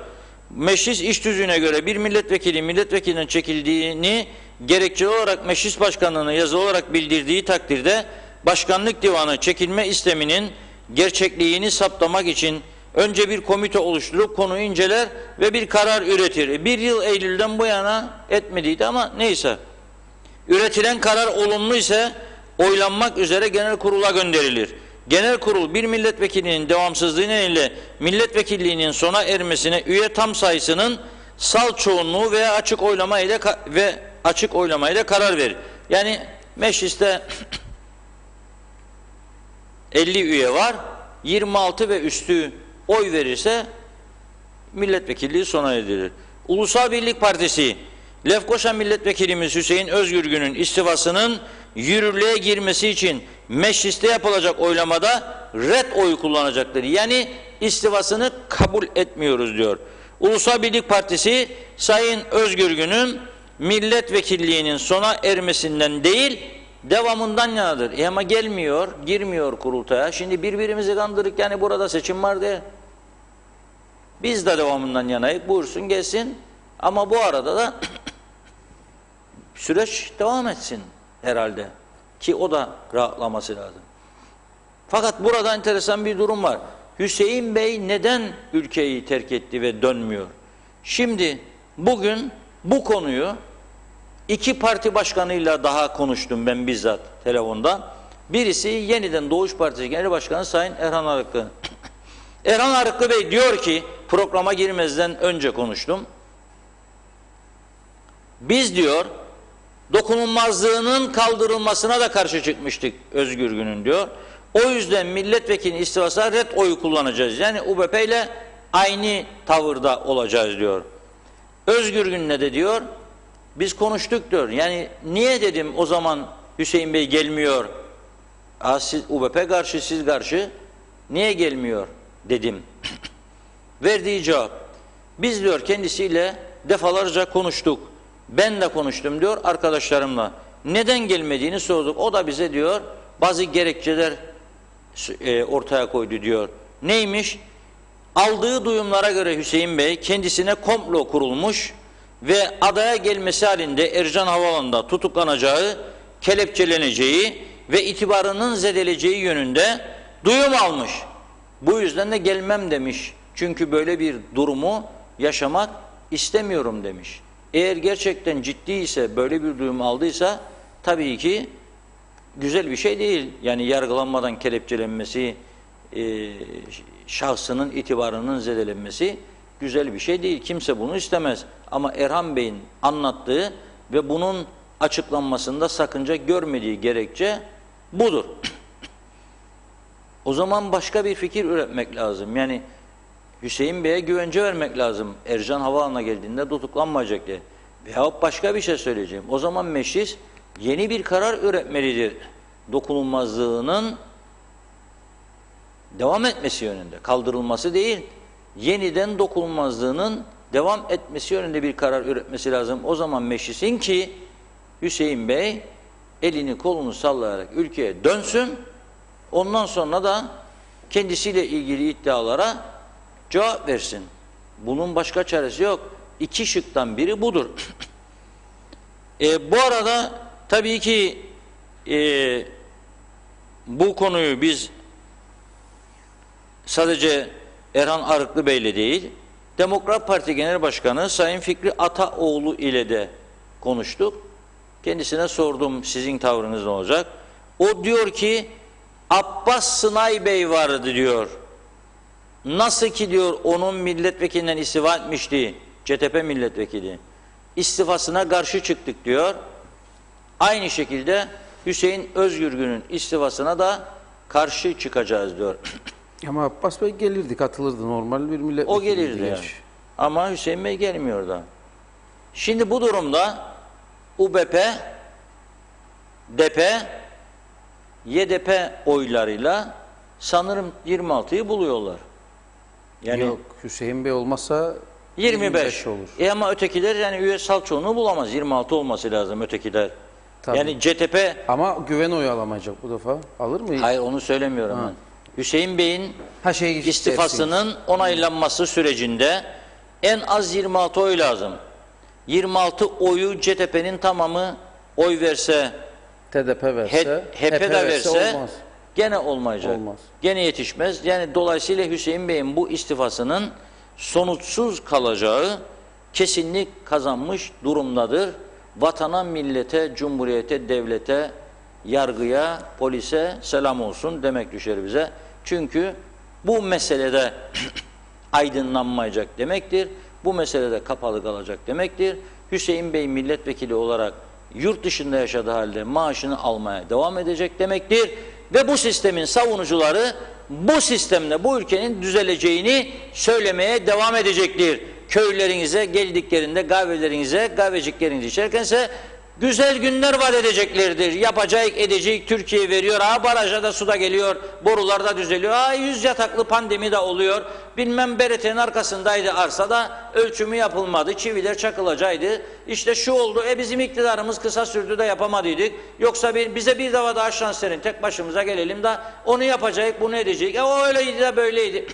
Meclis iş tüzüğüne göre bir milletvekilinden çekildiğini gerekçeli olarak meclis başkanlığına yazılı olarak bildirdiği takdirde başkanlık divanı çekilme isteminin gerçekliğini saptamak için önce bir komite oluşturup konuyu inceler ve bir karar üretir. Bir yıl Eylül'den bu yana etmediydi ama neyse. Üretilen karar olumlu ise oylanmak üzere genel kurula gönderilir. Genel kurul bir milletvekilinin devamsızlığı nedeniyle milletvekilliğinin sona ermesine üye tam sayısının sal çoğunluğu veya açık oylama ile karar verir. Yani mecliste 50 üye var, 26 ve üstü oy verirse milletvekilliği sona erilir. Ulusal Birlik Partisi, Lefkoşa Milletvekilimiz Hüseyin Özgürgün'ün istifasının yürürlüğe girmesi için mecliste yapılacak oylamada red oyu kullanacaktır. Yani istifasını kabul etmiyoruz diyor. Ulusal Birlik Partisi, Sayın Özgürgün'ün milletvekilliğinin sona ermesinden değil, devamından yanadır. Ama gelmiyor, girmiyor kurultaya. Şimdi birbirimizi kandırık, yani burada seçim var diye. Biz de devamından yanayık, buyursun gelsin. Ama bu arada da süreç devam etsin herhalde. Ki o da rahatlaması lazım. Fakat burada enteresan bir durum var. Hüseyin Bey neden ülkeyi terk etti ve dönmüyor? Şimdi bugün bu konuyu iki parti başkanıyla daha konuştum ben bizzat telefonda. Birisi Yeniden Doğuş Partisi Genel Başkanı Sayın Erhan Arıklı. Erhan Arıklı Bey diyor ki, programa girmezden önce konuştum. Biz diyor, dokunulmazlığının kaldırılmasına da karşı çıkmıştık Özgür Gün'ün diyor. O yüzden milletvekili istifasına red oyu kullanacağız. Yani UBP ile aynı tavırda olacağız diyor. Özgür Gün ne de diyor? Biz konuştuk diyor. Yani niye dedim o zaman Hüseyin Bey gelmiyor? Siz UBP karşı, siz karşı. Niye gelmiyor dedim. Verdiği cevap. Biz diyor kendisiyle defalarca konuştuk. Ben de konuştum diyor arkadaşlarımla. Neden gelmediğini sorduk. O da bize diyor bazı gerekçeler ortaya koydu diyor. Neymiş? Aldığı duyumlara göre Hüseyin Bey kendisine komplo kurulmuş ve adaya gelmesi halinde Ercan Havaalanı'nda tutuklanacağı, kelepçeleneceği ve itibarının zedeleceği yönünde duyum almış. Bu yüzden de gelmem demiş. Çünkü böyle bir durumu yaşamak istemiyorum demiş. Eğer gerçekten ciddi ise, böyle bir duyum aldıysa tabii ki güzel bir şey değil. Yani yargılanmadan kelepçelenmesi, şahsının itibarının zedelenmesi güzel bir şey değil. Kimse bunu istemez. Ama Erhan Bey'in anlattığı ve bunun açıklanmasında sakınca görmediği gerekçe budur. O zaman başka bir fikir üretmek lazım. Yani Hüseyin Bey'e güvence vermek lazım. Ercan Havaalanı'na geldiğinde tutuklanmayacak diye. Veyahut başka bir şey söyleyeceğim. O zaman meclis yeni bir karar üretmelidir. Dokunulmazlığının devam etmesi yönünde. Kaldırılması değil, yeniden dokunulmazlığının devam etmesi yönünde bir karar üretmesi lazım. O zaman meclisin ki Hüseyin Bey elini kolunu sallayarak ülkeye dönsün. Ondan sonra da kendisiyle ilgili iddialara cevap versin. Bunun başka çaresi yok. İki şıktan biri budur. Bu arada tabii ki bu konuyu biz sadece Erhan Arıklı Bey'le değil, Demokrat Parti Genel Başkanı Sayın Fikri Ataoğlu ile de konuştuk. Kendisine sordum sizin tavrınız ne olacak? O diyor ki Abbas Sınay Bey vardı diyor. Nasıl ki diyor onun milletvekilinden istifa etmişti, CTP milletvekili. İstifasına karşı çıktık diyor. Aynı şekilde Hüseyin Özgürgün'ün istifasına da karşı çıkacağız diyor. Ama Abbas Bey gelirdi, katılırdı, normal bir milletvekili. O gelirdi yani. Ama Hüseyin Bey gelmiyor da. Şimdi bu durumda UBP, DP, YDP oylarıyla sanırım 26'yı buluyorlar. Yani yok, Hüseyin Bey olmasa 25 olur. Ama ötekiler yani üyesal çoğunluğu bulamaz. 26 olması lazım ötekiler. Tabii. Yani CTP... Ama güven oyu alamayacak bu defa. Alır mı? Hayır, onu söylemiyorum ben. Hüseyin Bey'in istifasının onaylanması sürecinde en az 26 oy lazım. 26 oyu CTP'nin tamamı oy verse, TDP verse, HDP de verse olmaz. gene olmayacak. Olmaz. Gene yetişmez. Yani dolayısıyla Hüseyin Bey'in bu istifasının sonuçsuz kalacağı kesinlik kazanmış durumdadır. Vatana, millete, cumhuriyete, devlete, yargıya, polise selam olsun demek düşer bize. Çünkü bu meselede aydınlanmayacak demektir. Bu meselede kapalı kalacak demektir. Hüseyin Bey milletvekili olarak yurt dışında yaşadığı halde maaşını almaya devam edecek demektir. Ve bu sistemin savunucuları bu sistemle bu ülkenin düzeleceğini söylemeye devam edecektir. Köylerinize geldiklerinde kahveciklerinizi içerkense güzel günler vaat edeceklerdir. Yapacak, edecek, Türkiye veriyor. Baraja da su da geliyor, borular da düzeliyor. 100 yataklı pandemi de oluyor. Bilmem BRT'nin arkasındaydı arsa da ölçümü yapılmadı. Çiviler çakılacaktı. İşte şu oldu. Bizim iktidarımız kısa sürdü de yapamadıydık. Yoksa bize bir defa daha şans verin. Tek başımıza gelelim de onu yapacak, bunu edecek. O öyleydi de böyleydi.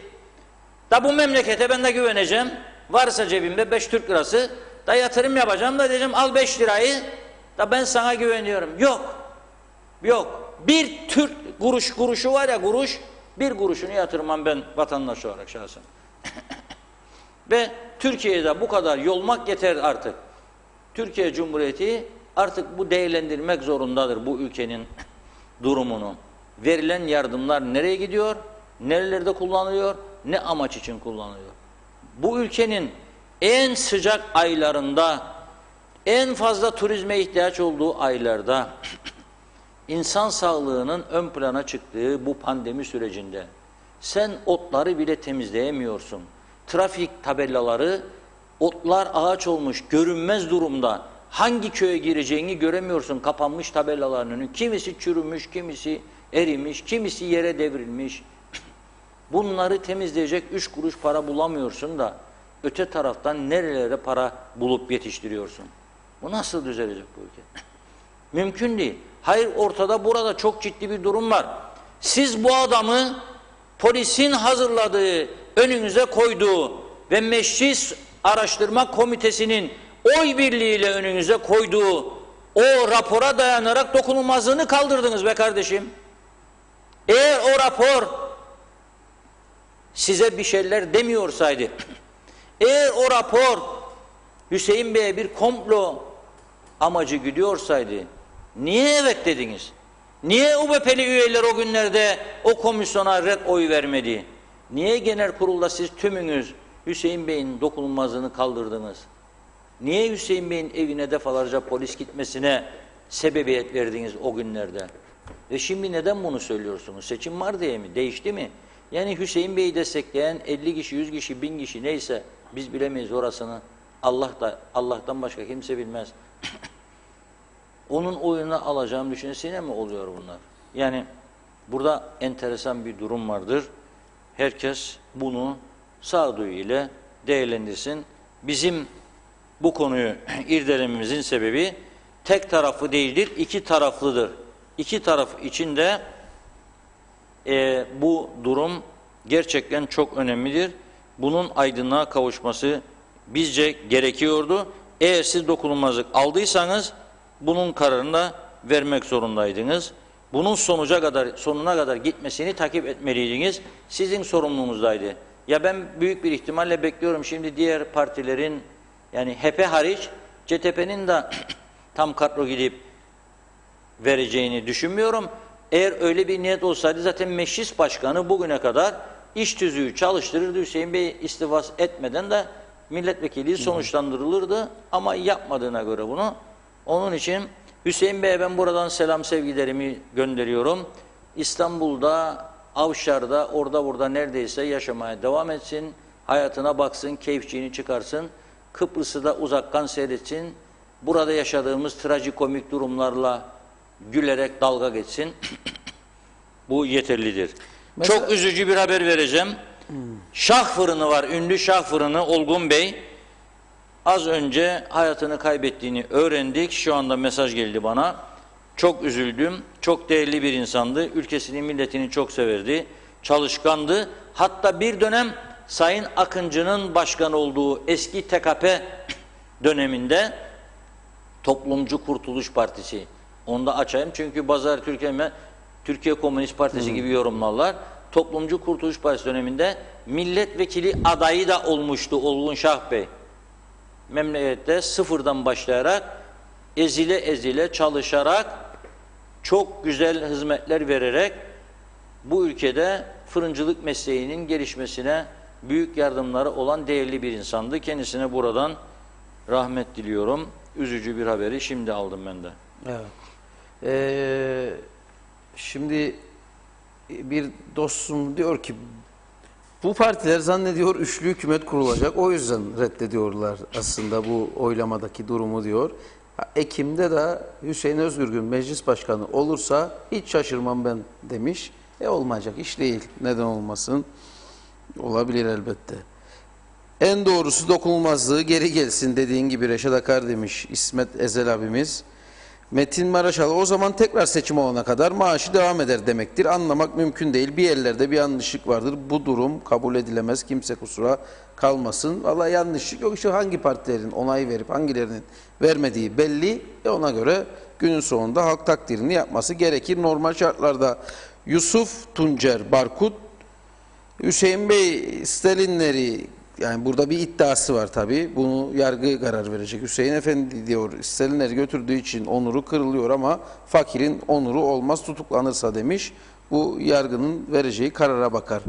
Da bu memlekete ben de güveneceğim. Varsa cebimde 5 Türk lirası da yatırım yapacağım da diyeceğim al 5 lirayı da ben sana güveniyorum. Yok. Yok. Bir Türk kuruşu var ya, bir kuruşunu yatırmam ben vatandaş olarak şahsen. Ve Türkiye'de bu kadar yolmak yeter artık. Türkiye Cumhuriyeti artık bu değerlendirmek zorundadır bu ülkenin durumunu. Verilen yardımlar nereye gidiyor, nerelerde kullanılıyor, ne amaç için kullanılıyor? Bu ülkenin en sıcak aylarında, en fazla turizme ihtiyaç olduğu aylarda, insan sağlığının ön plana çıktığı bu pandemi sürecinde sen otları bile temizleyemiyorsun. Trafik tabelaları, otlar ağaç olmuş, görünmez durumda. Hangi köye gireceğini göremiyorsun kapanmış tabelaların önü. Kimisi çürümüş, kimisi erimiş, kimisi yere devrilmiş. Bunları temizleyecek 3 kuruş para bulamıyorsun da öte taraftan nerelere para bulup yetiştiriyorsun? Bu nasıl düzelecek bu ülke? Mümkün değil. Hayır, ortada burada çok ciddi bir durum var. Siz bu adamı polisin hazırladığı, önünüze koyduğu ve Meclis Araştırma Komitesi'nin oy birliğiyle önünüze koyduğu o rapora dayanarak dokunulmazlığını kaldırdınız be kardeşim. Eğer o rapor size bir şeyler demiyorsaydı, eğer o rapor Hüseyin Bey'e bir komplo amacı gidiyorsaydı, niye evet dediniz? Niye UBP'li üyeler o günlerde o komisyona red oy vermedi? Niye genel kurulda siz tümünüz Hüseyin Bey'in dokunulmazlığını kaldırdınız? Niye Hüseyin Bey'in evine defalarca polis gitmesine sebebiyet verdiniz o günlerde? Ve şimdi neden bunu söylüyorsunuz? Seçim var diye mi? Değişti mi? Yani Hüseyin Bey'i destekleyen 50 kişi, 100 kişi, 1000 kişi neyse biz bilemeyiz orasını. Allah'tan başka kimse bilmez. Onun oyunu alacağım düşüncesine mi oluyor bunlar? Yani burada enteresan bir durum vardır. Herkes bunu sağduyu ile değerlendirsin. Bizim bu konuyu irdelememizin sebebi tek taraflı değildir, iki taraflıdır. İki taraf için de bu durum gerçekten çok önemlidir. Bunun aydınlığa kavuşması bizce gerekiyordu. Eğer siz dokunulmazlık aldıysanız bunun kararını da vermek zorundaydınız. Bunun sonuna kadar gitmesini takip etmeliydiniz. Sizin sorumluluğunuzdaydı. Ya ben büyük bir ihtimalle bekliyorum şimdi diğer partilerin, yani HDP hariç CTP'nin de tam kadro gidip vereceğini düşünmüyorum. Eğer öyle bir niyet olsaydı zaten meclis başkanı bugüne kadar iş tüzüğü çalıştırırdı. Hüseyin Bey istifa etmeden de milletvekili sonuçlandırılırdı ama yapmadığına göre bunu. Onun için Hüseyin Bey'e ben buradan selam sevgilerimi gönderiyorum. İstanbul'da, Avşar'da, orada burada neredeyse yaşamaya devam etsin. Hayatına baksın, keyifçiğini çıkarsın. Kıbrıs'ı da uzaktan seyretsin. Burada yaşadığımız trajikomik durumlarla gülerek dalga geçsin. Bu yeterlidir. Mesela... Çok üzücü bir haber vereceğim. Şah fırını var, ünlü şah fırını Olgun Bey. Az önce hayatını kaybettiğini öğrendik. Şu anda mesaj geldi bana. Çok üzüldüm. Çok değerli bir insandı. Ülkesini, milletini çok severdi. Çalışkandı. Hatta bir dönem Sayın Akıncı'nın başkan olduğu eski TKP döneminde Toplumcu Kurtuluş Partisi. Onu da açayım çünkü bazıları Türkiye Komünist Partisi gibi yorumlarlar. Toplumcu Kurtuluş Partisi döneminde milletvekili adayı da olmuştu Olgun Şah Bey. Memlekette sıfırdan başlayarak ezile ezile çalışarak çok güzel hizmetler vererek bu ülkede fırıncılık mesleğinin gelişmesine büyük yardımları olan değerli bir insandı. Kendisine buradan rahmet diliyorum. Üzücü bir haberi şimdi aldım ben de. Evet. Şimdi bir dostum diyor ki bu partiler zannediyor üçlü hükümet kurulacak. O yüzden reddediyorlar aslında bu oylamadaki durumu diyor. Ekim'de de Hüseyin Özgürgün meclis başkanı olursa hiç şaşırmam ben demiş. Olmayacak iş değil. Neden olmasın? Olabilir elbette. En doğrusu dokunulmazlığı geri gelsin dediğin gibi Reşat Akar demiş İsmet Ezel abimiz. Metin Maraşal o zaman tekrar seçim olana kadar maaşı devam eder demektir. Anlamak mümkün değil. Bir yerlerde bir yanlışlık vardır. Bu durum kabul edilemez. Kimse kusura kalmasın. Vallahi yanlışlık yok. İşte hangi partilerin onay verip hangilerinin vermediği belli. Ona göre günün sonunda halk takdirini yapması gerekir. Normal şartlarda Yusuf Tuncer Barkut Hüseyin Bey Stalinleri Yani burada bir iddiası var tabii. Bunu yargı karar verecek. Hüseyin Efendi diyor, istenenleri götürdüğü için onuru kırılıyor ama fakirin onuru olmaz tutuklanırsa demiş. Bu yargının vereceği karara bakar.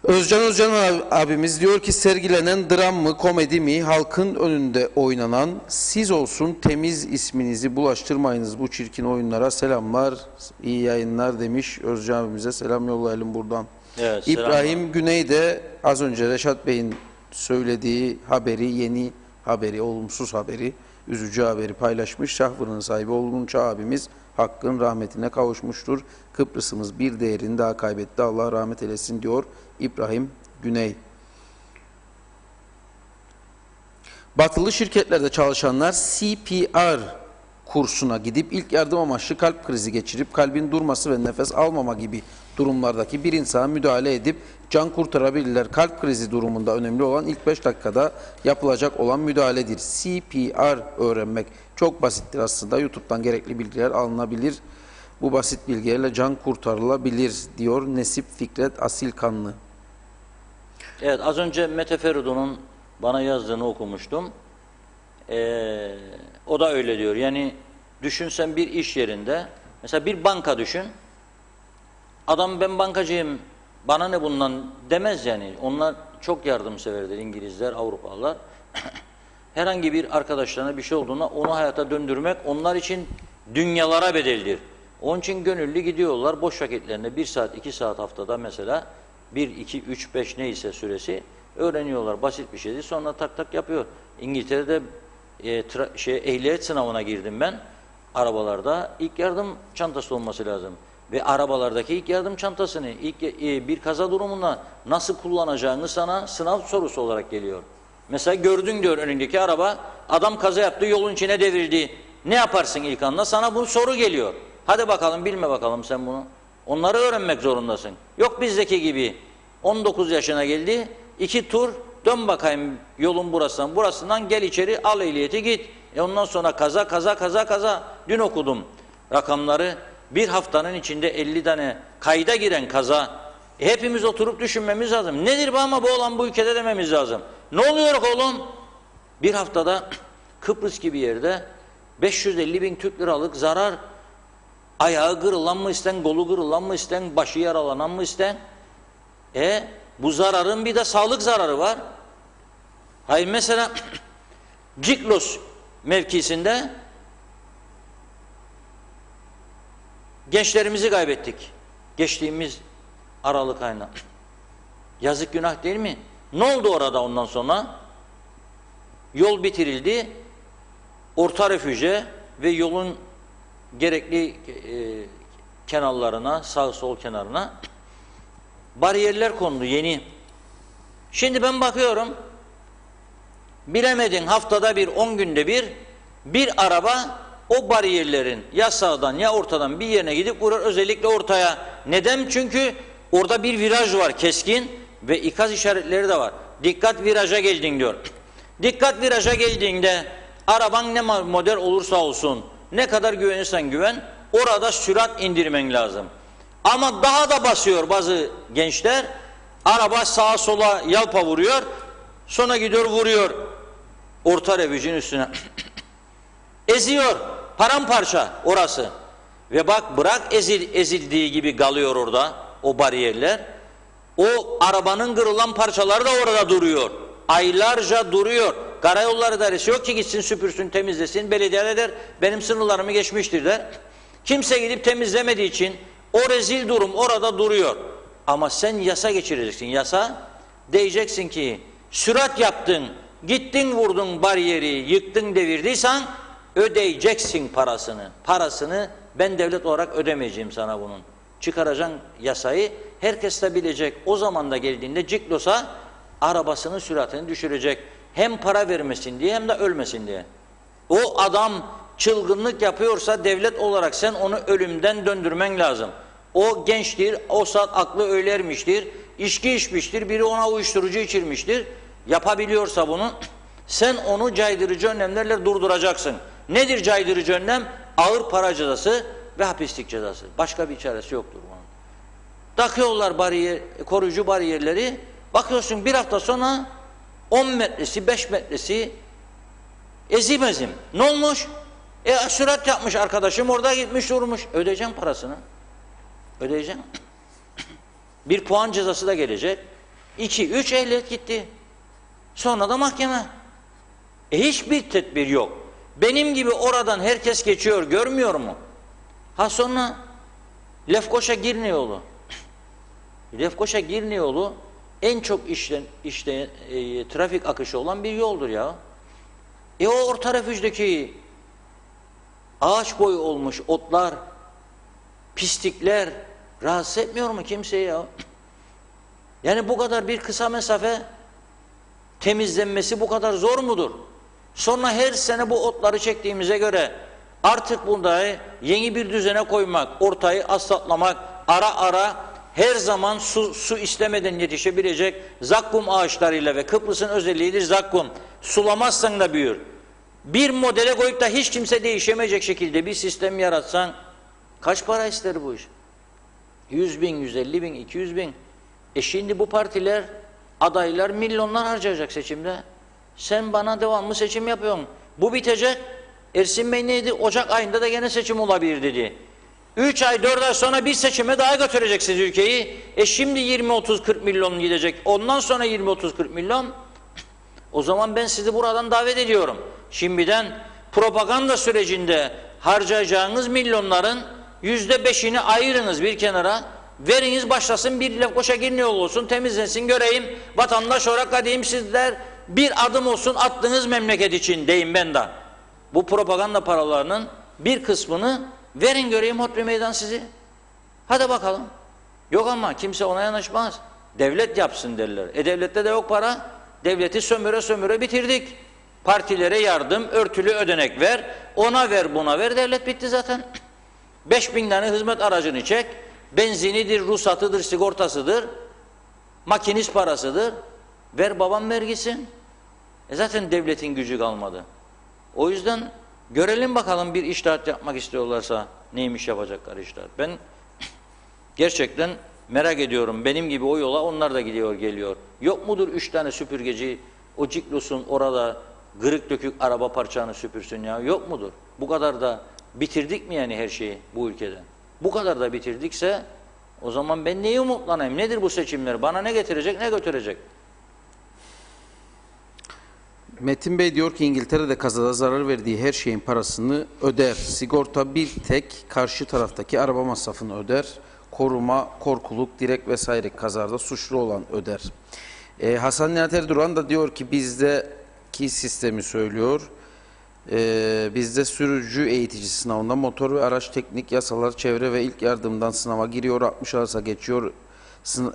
Özcan abimiz diyor ki sergilenen dram mı komedi mi halkın önünde oynanan siz olsun temiz isminizi bulaştırmayınız bu çirkin oyunlara selamlar iyi yayınlar demiş. Özcan abimize selam yollayalım buradan. Evet, İbrahim Güney de az önce Reşat Bey'in söylediği haberi, yeni haberi, olumsuz haberi, üzücü haberi paylaşmış. Şahvır'ın sahibi Olgunç abimiz Hakk'ın rahmetine kavuşmuştur. Kıbrıs'ımız bir değerini daha kaybetti. Allah rahmet eylesin diyor İbrahim Güney. Batılı şirketlerde çalışanlar CPR kursuna gidip ilk yardım amaçlı kalp krizi geçirip kalbin durması ve nefes almama gibi durumlardaki bir insana müdahale edip can kurtarabilirler. Kalp krizi durumunda önemli olan ilk 5 dakikada yapılacak olan müdahaledir. CPR öğrenmek çok basittir aslında. YouTube'dan gerekli bilgiler alınabilir. Bu basit bilgilerle can kurtarılabilir diyor Nesip Fikret Asilkanlı. Evet, az önce Mete Feridun'un bana yazdığını okumuştum. O da öyle diyor. Yani düşünsen bir iş yerinde, mesela bir banka düşün. Adam ben bankacıyım, bana ne bundan demez yani. Onlar çok yardımseverdir, İngilizler, Avrupalılar. Herhangi bir arkadaşlarına bir şey olduğunda onu hayata döndürmek onlar için dünyalara bedeldir. Onun için gönüllü gidiyorlar boş vakitlerinde 1 saat 2 saat haftada mesela 1, 2, 3, 5 neyse süresi öğreniyorlar. Basit bir şeydi. Sonra tak tak yapıyor. İngiltere'de ehliyet sınavına girdim ben. Arabalarda ilk yardım çantası olması lazım. Ve arabalardaki ilk yardım çantasını bir kaza durumunda nasıl kullanacağını sana sınav sorusu olarak geliyor. Mesela gördün diyor önündeki araba, adam kaza yaptı, yolun içine devrildi. Ne yaparsın ilk anda? Sana bu soru geliyor. Hadi bakalım, bilme bakalım sen bunu. Onları öğrenmek zorundasın. Yok bizdeki gibi 19 yaşına geldi, 2 tur dön bakayım yolun burasından gel içeri al ehliyeti git. Ondan sonra kaza. Dün okudum rakamları. Bir haftanın içinde 50 tane kayda giren kaza. Hepimiz oturup düşünmemiz lazım. Nedir bu ama bu olan bu ülkede dememiz lazım. Ne oluyor oğlum? Bir haftada Kıbrıs gibi yerde 550 bin Türk liralık zarar. Ayağı kırılan mı isten, kolu kırılan mı isten, başı yaralanan mı isten? Bu zararın bir de sağlık zararı var. Hayır mesela Ciklos mevkisinde gençlerimizi kaybettik. Geçtiğimiz Aralık ayında. Yazık günah değil mi? Ne oldu orada ondan sonra? Yol bitirildi. Orta refüje ve yolun gerekli kenarlarına, sağ sol kenarına bariyerler kondu yeni. Şimdi ben bakıyorum, bilemedin haftada bir, 10 günde bir araba o bariyerlerin ya sağdan ya ortadan bir yerine gidip vurur, özellikle ortaya. Neden? Çünkü orada bir viraj var keskin ve ikaz işaretleri de var. Dikkat viraja geldin diyor. Dikkat viraja geldiğinde araban ne model olursa olsun, ne kadar güvenirsen güven, orada sürat indirmen lazım. Ama daha da basıyor bazı gençler, araba sağa sola yalpa vuruyor, sonra gidiyor vuruyor orta refüjün üstüne. Eziyor, paramparça orası. Ve bak bırak ezildiği gibi kalıyor orada o bariyerler. O arabanın kırılan parçaları da orada duruyor. Aylarca duruyor. Karayolları idaresi yok ki gitsin süpürsün, temizlesin. Belediye der benim sınırlarımı geçmiştir der. Kimse gidip temizlemediği için o rezil durum orada duruyor. Ama sen yasa geçireceksin. Yasa diyeceksin ki sürat yaptın, gittin vurdun bariyeri, yıktın devirdiysen ödeyeceksin parasını. Parasını ben devlet olarak ödemeyeceğim sana bunun. Çıkaracaksın yasayı, herkes de bilecek. O zaman da geldiğinde Ciklos'a arabasının süratini düşürecek. Hem para vermesin diye hem de ölmesin diye. O adam çılgınlık yapıyorsa devlet olarak sen onu ölümden döndürmen lazım. O gençtir, o saat aklı öyle ermiştir, içki içmiştir, biri ona uyuşturucu içirmiştir. Yapabiliyorsa bunu, sen onu caydırıcı önlemlerle durduracaksın. Nedir caydırıcı önlem? Ağır para cezası ve hapislik cezası. Başka bir çaresi yoktur bunun. Takıyorlar koruyucu bariyerleri, Bakıyorsun bir hafta sonra 10 metresi, 5 metresi ezim ezim. Ne olmuş? Sürat yapmış arkadaşım, orada gitmiş durmuş. Ödeyeceğim parasını. Ödeyeceğim. Bir puan cezası da gelecek. 2, 3 ehliyet gitti. Sonra da mahkeme. Hiçbir tedbir yok. Benim gibi oradan herkes geçiyor, görmüyor mu? Ha sonra Lefkoşa-Girne yolu. Lefkoşa-Girne yolu en çok trafik akışı olan bir yoldur ya. O orta refüjdeki ağaç boyu olmuş otlar, pislikler rahatsız etmiyor mu kimseyi ya? Yani bu kadar bir kısa mesafe temizlenmesi bu kadar zor mudur? Sonra her sene bu otları çektiğimize göre artık bunda yeni bir düzene koymak, ortayı asfaltlamak, ara ara her zaman su istemeden yetişebilecek zakkum ağaçlarıyla ve Kıbrıs'ın özelliğidir zakkum. Sulamazsan da büyür. Bir modele koyup da hiç kimse değişemeyecek şekilde bir sistem yaratsan kaç para ister bu iş? 100 bin, 150 bin, 200 bin. Şimdi bu partiler, adaylar milyonlar harcayacak seçimde. Sen bana devamlı seçim yapıyorsun. Bu bitecek. Ersin Bey neydi? Ocak ayında da gene seçim olabilir dedi. 3 ay, 4 ay sonra bir seçime daha götüreceksiniz ülkeyi. Şimdi 20-30-40 milyon gidecek. Ondan sonra 20-30-40 milyon. O zaman ben sizi buradan davet ediyorum. Şimdiden propaganda sürecinde harcayacağınız milyonların %5'ini ayırınız bir kenara. Veriniz başlasın, bir Lefkoşa-Girne yolu olsun, temizlensin, göreyim. Vatandaş olarak diyeyim, sizler bir adım olsun attığınız memleket için deyim ben de. Bu propaganda paralarının bir kısmını verin, göreyim Hodri Meydan sizi. Hadi bakalım. Yok ama kimse ona yanaşmaz. Devlet yapsın derler. Devlette de yok para. Devleti sömüre sömüre bitirdik. Partilere yardım, örtülü ödenek ver, ona ver, buna ver, devlet bitti zaten. 5000 tane hizmet aracını çek, benzinidir, ruhsatıdır, sigortasıdır, makinist parasıdır, ver babam vergisin. Zaten devletin gücü kalmadı. O yüzden görelim bakalım, bir içtihat yapmak istiyorlarsa neymiş yapacaklar içtihat. Ben gerçekten merak ediyorum, benim gibi o yola onlar da gidiyor geliyor. Yok mudur 3 tane süpürgeci o Ciklos'un orada kırık dökük araba parçanı süpürsün ya, yok mudur? Bu kadar da bitirdik mi yani her şeyi bu ülkeden? Bu kadar da bitirdikse o zaman ben neyi umutlanayım? Nedir bu seçimler? Bana ne getirecek, ne götürecek? Metin Bey diyor ki İngiltere'de kazada zarar verdiği her şeyin parasını öder. Sigorta bir tek karşı taraftaki araba masrafını öder. Koruma, korkuluk, direk vesaire kazada suçlu olan öder. Hasan Nihat Erduran da diyor ki bizdeki sistemi söylüyor. Bizde sürücü eğitici sınavında motor ve araç teknik yasalar, çevre ve ilk yardımdan sınava giriyor. 60 arası geçiyor.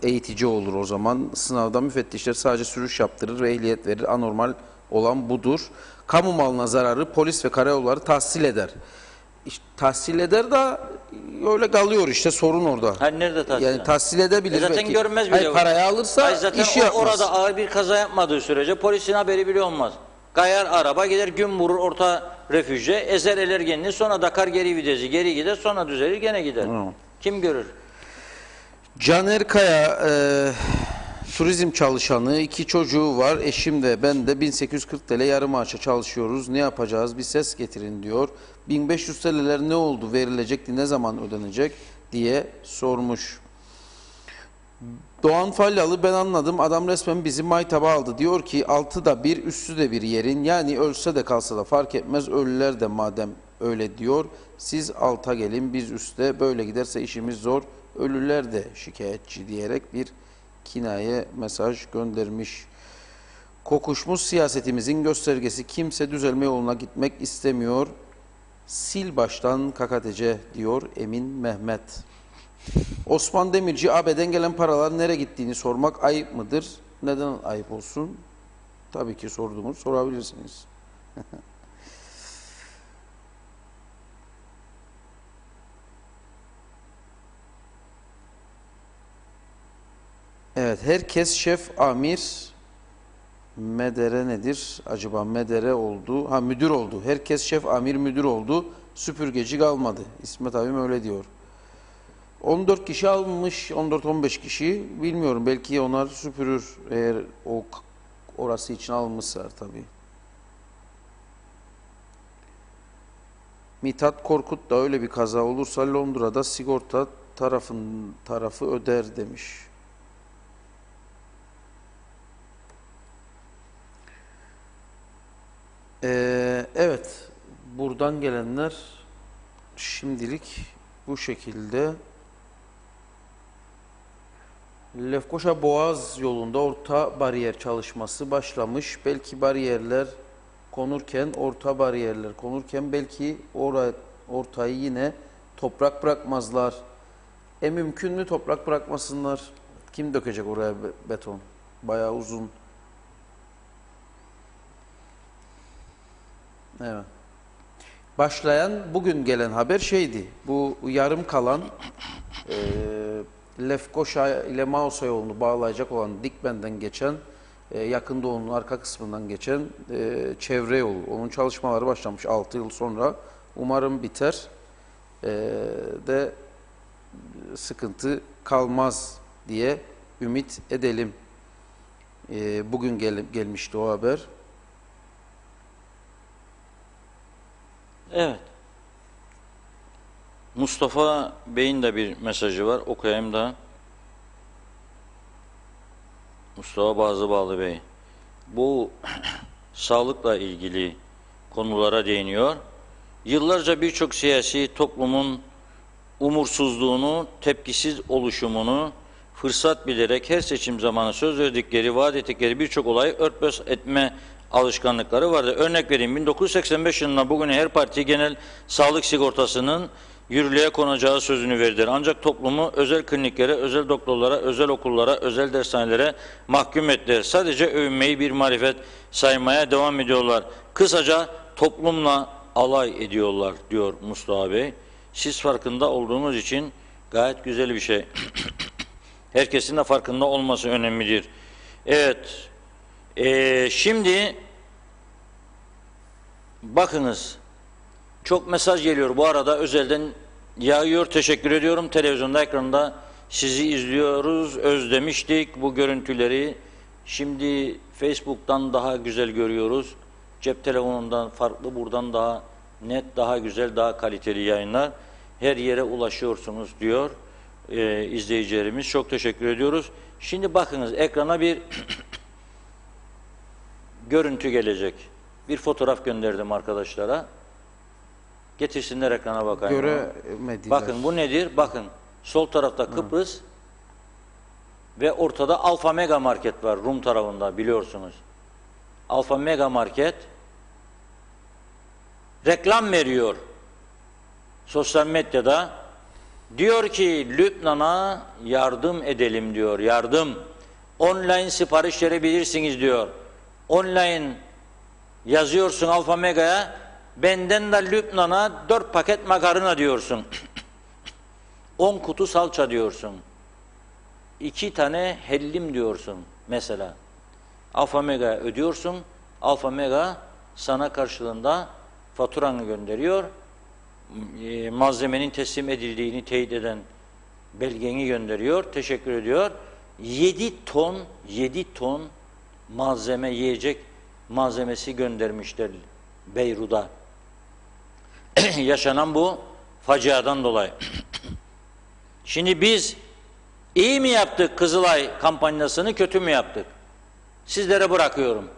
Eğitici olur o zaman. Sınavda müfettişler sadece sürüş yaptırır ve ehliyet verir. Anormal olan budur. Kamu malına zararı polis ve karayolları tahsil eder. İşte, tahsil eder de öyle kalıyor işte, sorun orada. Ha, nerede tahsil? Yani tahsil edebilir. Zaten belki. görmez bile. Hayır, parayı alırsa zaten işi yapmaz. Orada ağır bir kaza yapmadığı sürece polisin haberi bile olmaz. Kayar araba, gider gün vurur orta refüje, ezer elergenini, sonra Dakar geri vitesi, geri gider, sonra düzelir, gene gider. Kim görür? Caner Kaya turizm çalışanı, 2 çocuğu var, eşim de ben de 1840 TL yarım maaşa çalışıyoruz, ne yapacağız, bir ses getirin diyor. 1500 TL'ler ne oldu, verilecekti, ne zaman ödenecek diye sormuş. Doğan Falyalı, ben anladım, adam resmen bizi maytaba aldı, diyor ki altı da bir üstü de bir yerin, yani ölse de kalsa da fark etmez, ölüler de madem öyle diyor, siz alta gelin biz üste, böyle giderse işimiz zor, ölüler de şikayetçi diyerek bir kinaye mesaj göndermiş. Kokuşmuş siyasetimizin göstergesi, kimse düzelme yoluna gitmek istemiyor, sil baştan KKTC diyor Emin Mehmet. Osman Demirci, AB'den gelen paralar nereye gittiğini sormak ayıp mıdır? Neden ayıp olsun? Tabii ki sorduğumu sorabilirsiniz. Evet, herkes şef, amir, medere nedir? Acaba medere oldu, ha müdür oldu. Herkes şef, amir, müdür oldu. Süpürgeci kalmadı. İsmet abim öyle diyor. 14 kişi almış, 14-15 kişi. Bilmiyorum, belki onlar süpürür eğer orası için alınmışsa tabii. Mithat Korkut da öyle bir kaza olursa Londra'da sigorta tarafı öder demiş. Evet, buradan gelenler şimdilik bu şekilde. Lefkoşa Boğaz yolunda orta bariyer çalışması başlamış. Belki bariyerler orta bariyerler konurken belki ortayı yine toprak bırakmazlar. Mümkün mü toprak bırakmasınlar? Kim dökecek oraya beton? Bayağı uzun. Evet. Bugün gelen haber şeydi. Bu yarım kalan Lefkoşa ile Mausa yolunu bağlayacak olan Dikmen'den geçen Yakın Doğu'nun arka kısmından geçen çevre yolu. Onun çalışmaları başlamış 6 yıl sonra. Umarım biter de sıkıntı kalmaz diye ümit edelim. Bugün gelmişti o haber. Evet. Mustafa Bey'in de bir mesajı var. Okuyayım da. Mustafa Bazıbağlı Bey. Bu sağlıkla ilgili konulara değiniyor. Yıllarca birçok siyasi toplumun umursuzluğunu, tepkisiz oluşumunu fırsat bilerek her seçim zamanı söz verdikleri, vaat ettikleri birçok olayı örtbas etme alışkanlıkları vardı. Örnek vereyim, 1985 yılında bugüne her parti genel sağlık sigortasının yürürlüğe konacağı sözünü verdiler. Ancak toplumu özel kliniklere, özel doktorlara, özel okullara, özel dershanelere mahkum ettiler. Sadece övünmeyi bir marifet saymaya devam ediyorlar. Kısaca toplumla alay ediyorlar diyor Mustafa Bey. Siz farkında olduğunuz için gayet güzel bir şey. Herkesin de farkında olması önemlidir. Evet. Şimdi bakınız, çok mesaj geliyor bu arada, özelden yağıyor. Teşekkür ediyorum. Televizyonda, ekranda sizi izliyoruz, özlemiştik bu görüntüleri. Şimdi Facebook'tan daha güzel görüyoruz. Cep telefonundan farklı, buradan daha net, daha güzel, daha kaliteli yayınlar. Her yere ulaşıyorsunuz diyor izleyicilerimiz. Çok teşekkür ediyoruz. Şimdi bakınız, ekrana bir görüntü gelecek. Bir fotoğraf gönderdim arkadaşlara. Getirsinler ekrana bakayım. Göremediler. Bakın bu nedir? Bakın sol tarafta Kıbrıs ve ortada Alfa Mega Market var Rum tarafında, biliyorsunuz. Alfa Mega Market reklam veriyor sosyal medyada. Diyor ki Lübnan'a yardım edelim diyor. Yardım. Online sipariş verebilirsiniz diyor. Online yazıyorsun Alfa Mega'ya, benden de Lübnan'a 4 paket makarna diyorsun. 10 kutu salça diyorsun. 2 tane hellim diyorsun mesela. Alfa Mega'ya ödüyorsun. Alfa Mega sana karşılığında faturanı gönderiyor. Malzemenin teslim edildiğini teyit eden belgeni gönderiyor. Teşekkür ediyor. 7 ton malzeme, yiyecek malzemesi göndermişler Beyrut'a. Yaşanan bu faciadan dolayı. Şimdi biz iyi mi yaptık Kızılay kampanyasını, kötü mü yaptık? Sizlere bırakıyorum.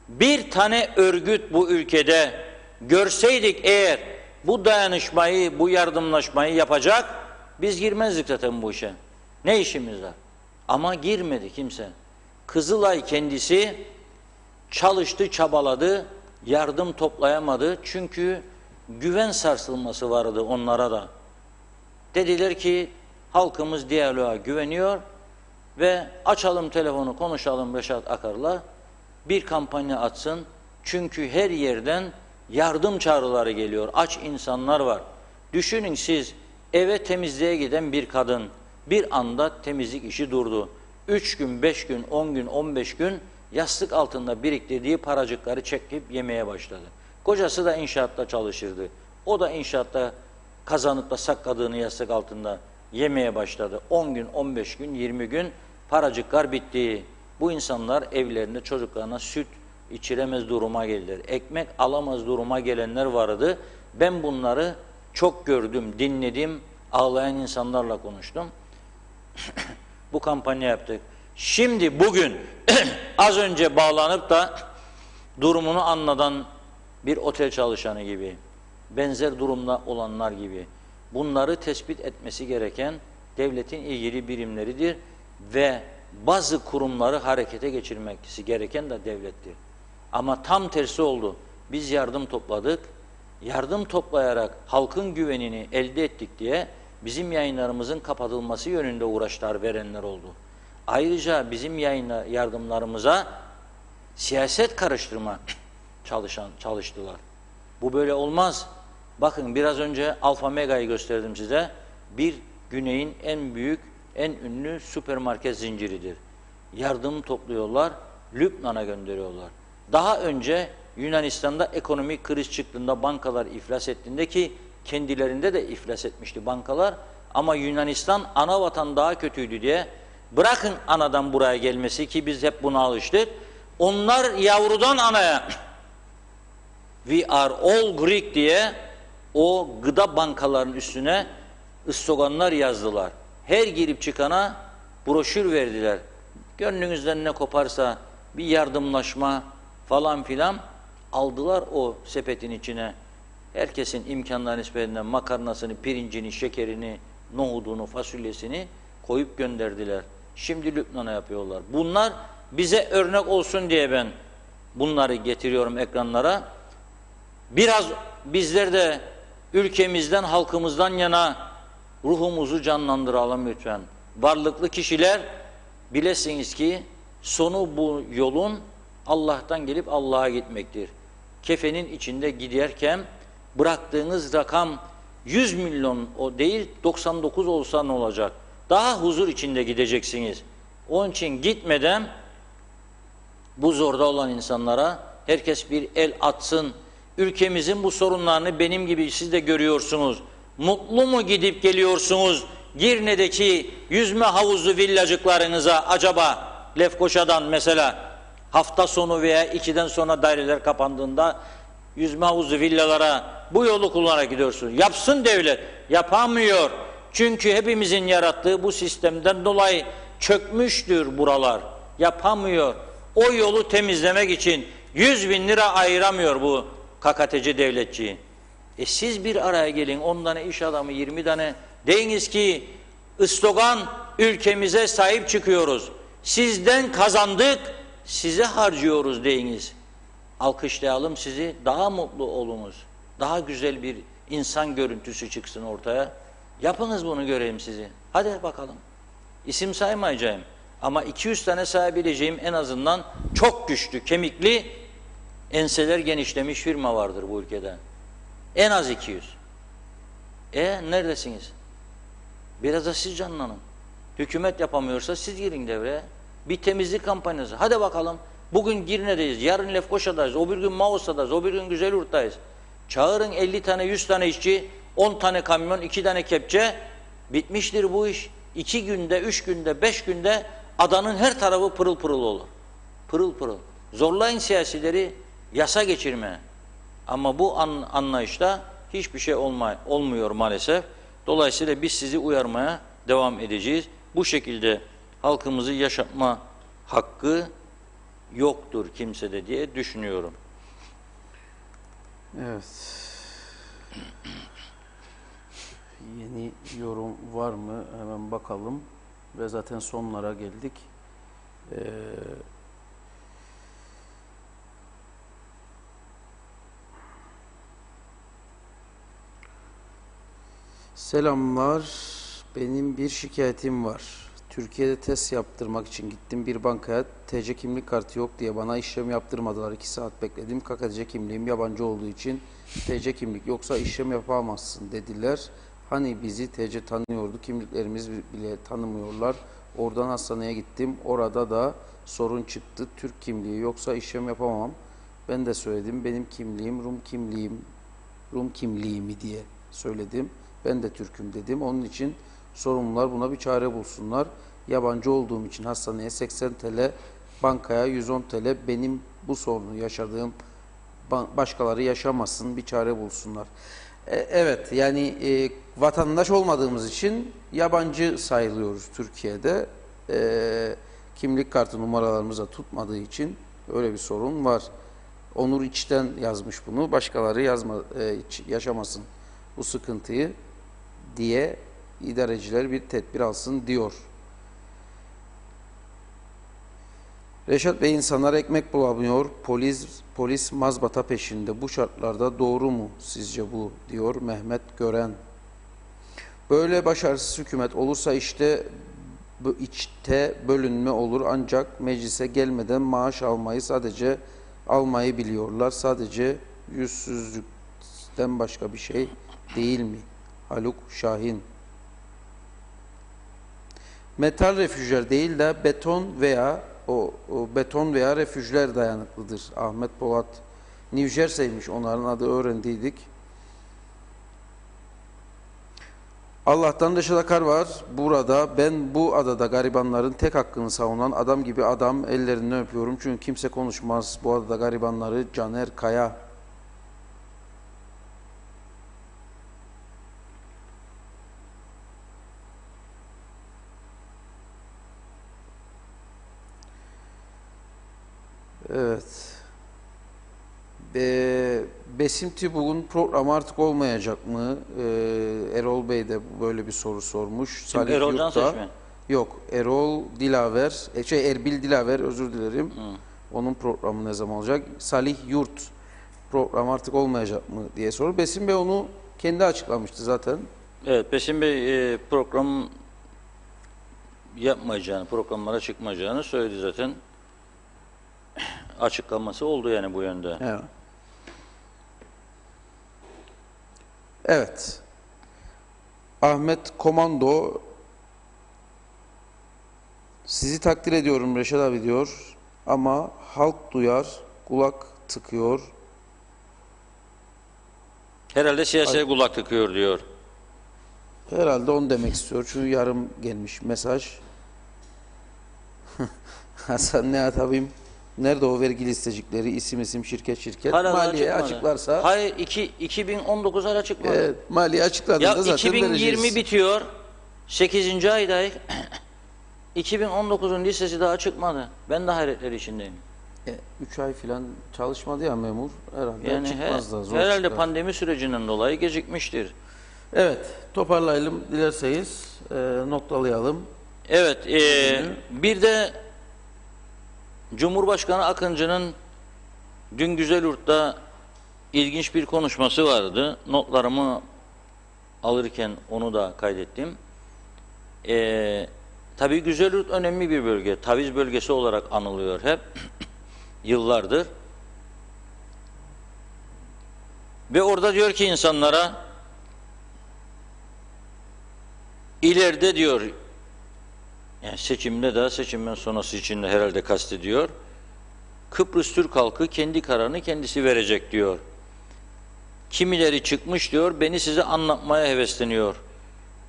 Bir tane örgüt bu ülkede görseydik eğer bu dayanışmayı, bu yardımlaşmayı yapacak, biz girmezdik zaten bu işe. Ne işimiz var? Ama girmedi kimse. Kızılay kendisi çalıştı, çabaladı, yardım toplayamadı. Çünkü güven sarsılması vardı onlara da. Dediler ki halkımız diyaloğa güveniyor ve açalım telefonu, konuşalım Reşat Akar'la, bir kampanya açsın. Çünkü her yerden yardım çağrıları geliyor. Aç insanlar var. Düşünün siz, eve temizliğe giden bir kadın bir anda temizlik işi durdu. 3 gün, 5 gün, 10 gün, 15 gün yastık altında biriktirdiği paracıkları çekip yemeye başladı. Kocası da inşaatta çalışırdı. O da inşaatta kazanıp da sakladığını yastık altında yemeye başladı. 10 gün, 15 gün, 20 gün paracıklar bitti. Bu insanlar evlerinde çocuklarına süt içiremez duruma geldiler. Ekmek alamaz duruma gelenler vardı. Ben bunları çok gördüm, dinledim, ağlayan insanlarla konuştum. Bu kampanya yaptık. Şimdi bugün az önce bağlanıp da durumunu anladan bir otel çalışanı gibi, benzer durumda olanlar gibi bunları tespit etmesi gereken devletin ilgili birimleridir ve bazı kurumları harekete geçirmesi gereken de devlettir. Ama tam tersi oldu. Biz yardım topladık. Yardım toplayarak halkın güvenini elde ettik diye bizim yayınlarımızın kapatılması yönünde uğraşlar verenler oldu. Ayrıca bizim yardımlarımıza siyaset karıştırma çalıştılar. Bu böyle olmaz. Bakın biraz önce Alfa Mega'yı gösterdim size. Bir Güney'in en büyük, en ünlü süpermarket zinciridir. Yardım topluyorlar, Lübnan'a gönderiyorlar. Daha önce Yunanistan'da ekonomik kriz çıktığında bankalar iflas ettiğinde ki kendilerinde de iflas etmişti bankalar ama Yunanistan ana vatan daha kötüydü diye bırakın anadan buraya gelmesi ki biz hep buna alıştık. Onlar yavrudan anaya we are all Greek diye o gıda bankalarının üstüne sloganlar yazdılar. Her girip çıkana broşür verdiler. Gönlünüzden ne koparsa bir yardımlaşma falan filan aldılar o sepetin içine. Herkesin imkanları nispetinden makarnasını, pirincini, şekerini, nohudunu, fasulyesini koyup gönderdiler. Şimdi Lübnan'a yapıyorlar. Bunlar bize örnek olsun diye ben bunları getiriyorum ekranlara. Biraz bizler de ülkemizden, halkımızdan yana ruhumuzu canlandıralım lütfen. Varlıklı kişiler bilesiniz ki sonu bu yolun Allah'tan gelip Allah'a gitmektir. Kefenin içinde giderken bıraktığınız rakam 100 milyon o değil 99 olsa ne olacak? Daha huzur içinde gideceksiniz. Onun için gitmeden bu zorda olan insanlara herkes bir el atsın. Ülkemizin bu sorunlarını benim gibi siz de görüyorsunuz. Mutlu mu gidip geliyorsunuz? Girne'deki yüzme havuzlu villacıklarınıza acaba Lefkoşa'dan mesela hafta sonu veya 2'den sonra daireler kapandığında yüzme havuzlu villalara bu yolu kullanarak gidiyorsunuz. Yapsın devlet. Yapamıyor. Çünkü hepimizin yarattığı bu sistemden dolayı çökmüştür buralar. Yapamıyor. O yolu temizlemek için 100.000 lira ayıramıyor bu KKTC devletçi. Siz bir araya gelin 10 tane iş adamı 20 tane deyiniz ki slogan ülkemize sahip çıkıyoruz. Sizden kazandık size harcıyoruz deyiniz. Alkışlayalım sizi daha mutlu olunuz. Daha güzel bir insan görüntüsü çıksın ortaya. Yapınız bunu göreyim sizi. Hadi bakalım. İsim saymayacağım. Ama 200 tane sayabileceğim en azından çok güçlü, kemikli, enseler genişlemiş firma vardır bu ülkede. En az 200. Neredesiniz? Biraz da siz canlanın. Hükümet yapamıyorsa siz girin devreye. Bir temizlik kampanyası. Hadi bakalım. Bugün Girne'deyiz, yarın Lefkoşa'dayız, o bir gün Mausa'dayız, o bir gün Güzelurt'tayız. Çağırın 50 tane, 100 tane işçi, 10 tane kamyon, 2 tane kepçe. Bitmiştir bu iş. 2 günde, 3 günde, 5 günde adanın her tarafı pırıl pırıl olur. Pırıl pırıl. Zorlayın siyasileri yasa geçirmeye. Ama bu anlayışta hiçbir şey olmuyor maalesef. Dolayısıyla biz sizi uyarmaya devam edeceğiz. Bu şekilde halkımızı yaşatma hakkı yoktur kimsede diye düşünüyorum. Evet. Yeni yorum var mı? Hemen bakalım. Ve zaten sonlara geldik. Selamlar. Benim bir şikayetim var. Türkiye'de test yaptırmak için gittim bir bankaya. TC kimlik kartı yok diye bana işlem yaptırmadılar. 2 saat bekledim. KKTC kimliğim yabancı olduğu için TC kimlik yoksa işlem yapamazsın dediler. Hani bizi TC tanıyordu. Kimliklerimiz bile tanımıyorlar. Oradan hastaneye gittim. Orada da sorun çıktı. Türk kimliği yoksa işlem yapamam. Ben de söyledim. Benim kimliğim Rum kimliği mi diye söyledim. Ben de Türk'üm dedim. Onun için Sorumlular buna bir çare bulsunlar. Yabancı olduğum için hastaneye 80 TL, bankaya 110 TL, benim bu sorunu yaşadığım başkaları yaşamasın, bir çare bulsunlar. Evet, yani vatandaş olmadığımız için yabancı sayılıyoruz Türkiye'de. Kimlik kartı numaralarımız da tutmadığı için öyle bir sorun var. Onur içten yazmış bunu. Başkaları yaşamasın bu sıkıntıyı diye idareciler bir tedbir alsın diyor. Reşat Bey, insanlar ekmek bulamıyor. Polis mazbata peşinde. Bu şartlarda doğru mu sizce bu, diyor Mehmet Gören. Böyle başarısız hükümet olursa içte bölünme olur, ancak meclise gelmeden maaş almayı biliyorlar. Sadece yüzsüzlükten başka bir şey değil mi? Haluk Şahin. Metal refüjler değil de beton veya refüjler dayanıklıdır. Ahmet Polat. New Jersey'miş onların adı, öğrendiydik. Allah'tan Reşat Akar var burada. Ben bu adada garibanların tek hakkını savunan adam gibi adam, ellerinden öpüyorum. Çünkü kimse konuşmaz bu adada garibanları. Caner Kaya. Evet. Besim Tübük'ün programı artık olmayacak mı? Erol Bey de böyle bir soru sormuş. Şimdi Erol Canseç mi? Yok. Erol Dilaver, Erbil Dilaver, özür dilerim. Onun programı ne zaman olacak? Salih Yurt program artık olmayacak mı diye soruyor. Besim Bey onu kendi açıklamıştı zaten. Evet, Besim Bey program yapmayacağını, programlara çıkmayacağını söyledi zaten. Açıklaması oldu yani bu yönde. Evet. Evet. Ahmet Komando, sizi takdir ediyorum Reşat abi diyor ama halk duyar, kulak tıkıyor. Herhalde siyasete kulak tıkıyor diyor. Herhalde onu demek istiyor. Çünkü yarım gelmiş mesaj. Hasan ne atayım? Nerede o vergi listecikleri? İsim şirket. Hala Maliye çıkmadı. açıklarsa. Hayır, 2019 hala çıkmadı. Evet, maliye açıkladığında Ya zaten 2020 vereceğiz. bitiyor. 8. aydayız. 2019'un listesi daha çıkmadı. Ben de hayretler içindeyim. 3 ay falan çalışmadı ya memur. Herhalde Yani çıkmaz da zor herhalde çıkar. pandemi sürecinden dolayı gecikmiştir. Evet, toparlayalım dilerseniz, noktalayalım. Evet, bir de Cumhurbaşkanı Akıncı'nın dün Güzelyurt'ta ilginç bir konuşması vardı. Notlarımı alırken onu da kaydettim. Tabii Güzelyurt önemli bir bölge. Taviz bölgesi olarak anılıyor hep. Yıllardır. Ve orada diyor ki insanlara, ileride diyor, yani seçimde de seçimden sonrası için de herhalde kastediyor, Kıbrıs Türk halkı kendi kararını kendisi verecek diyor. Kimileri çıkmış diyor, beni size anlatmaya hevesleniyor.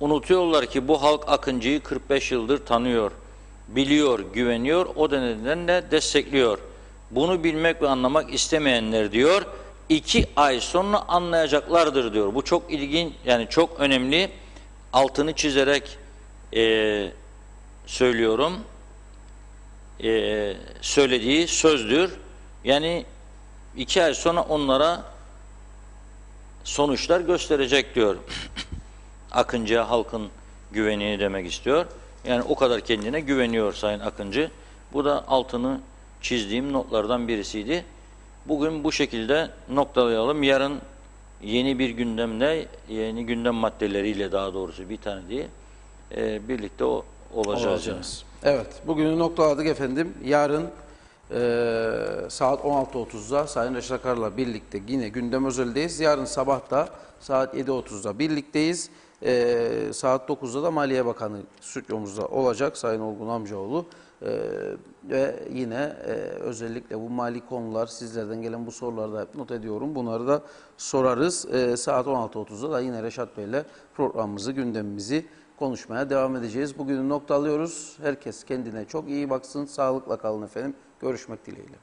Unutuyorlar ki bu halk Akıncı'yı 45 yıldır tanıyor, biliyor, güveniyor, o nedenle destekliyor. Bunu bilmek ve anlamak istemeyenler diyor, 2 ay sonra anlayacaklardır diyor. Bu çok ilginç, yani çok önemli, altını çizerek söylüyorum, söylediği sözdür. Yani 2 ay sonra onlara sonuçlar gösterecek diyor. Akıncı'ya halkın güvenini demek istiyor. Yani o kadar kendine güveniyor Sayın Akıncı. Bu da altını çizdiğim notlardan birisiydi. Bugün bu şekilde noktalayalım. Yarın yeni bir gündemle, yeni gündem maddeleriyle, daha doğrusu bir tane diye birlikte olacağız. Evet, bugünü noktaladık efendim. Yarın saat 16.30'da Sayın Reşat Akar'la birlikte yine gündem özeldeyiz. Yarın sabah da saat 7.30'da birlikteyiz. Saat 9'da da Maliye Bakanı stüdyomuzda olacak, Sayın Olgun Amcaoğlu. Ve yine özellikle bu mali konular, sizlerden gelen bu soruları da hep not ediyorum. Bunları da sorarız. Saat 16.30'da da yine Reşat Bey'le programımızı, gündemimizi konuşmaya devam edeceğiz. Bugünü noktalıyoruz. Herkes kendine çok iyi baksın. Sağlıkla kalın efendim. Görüşmek dileğiyle.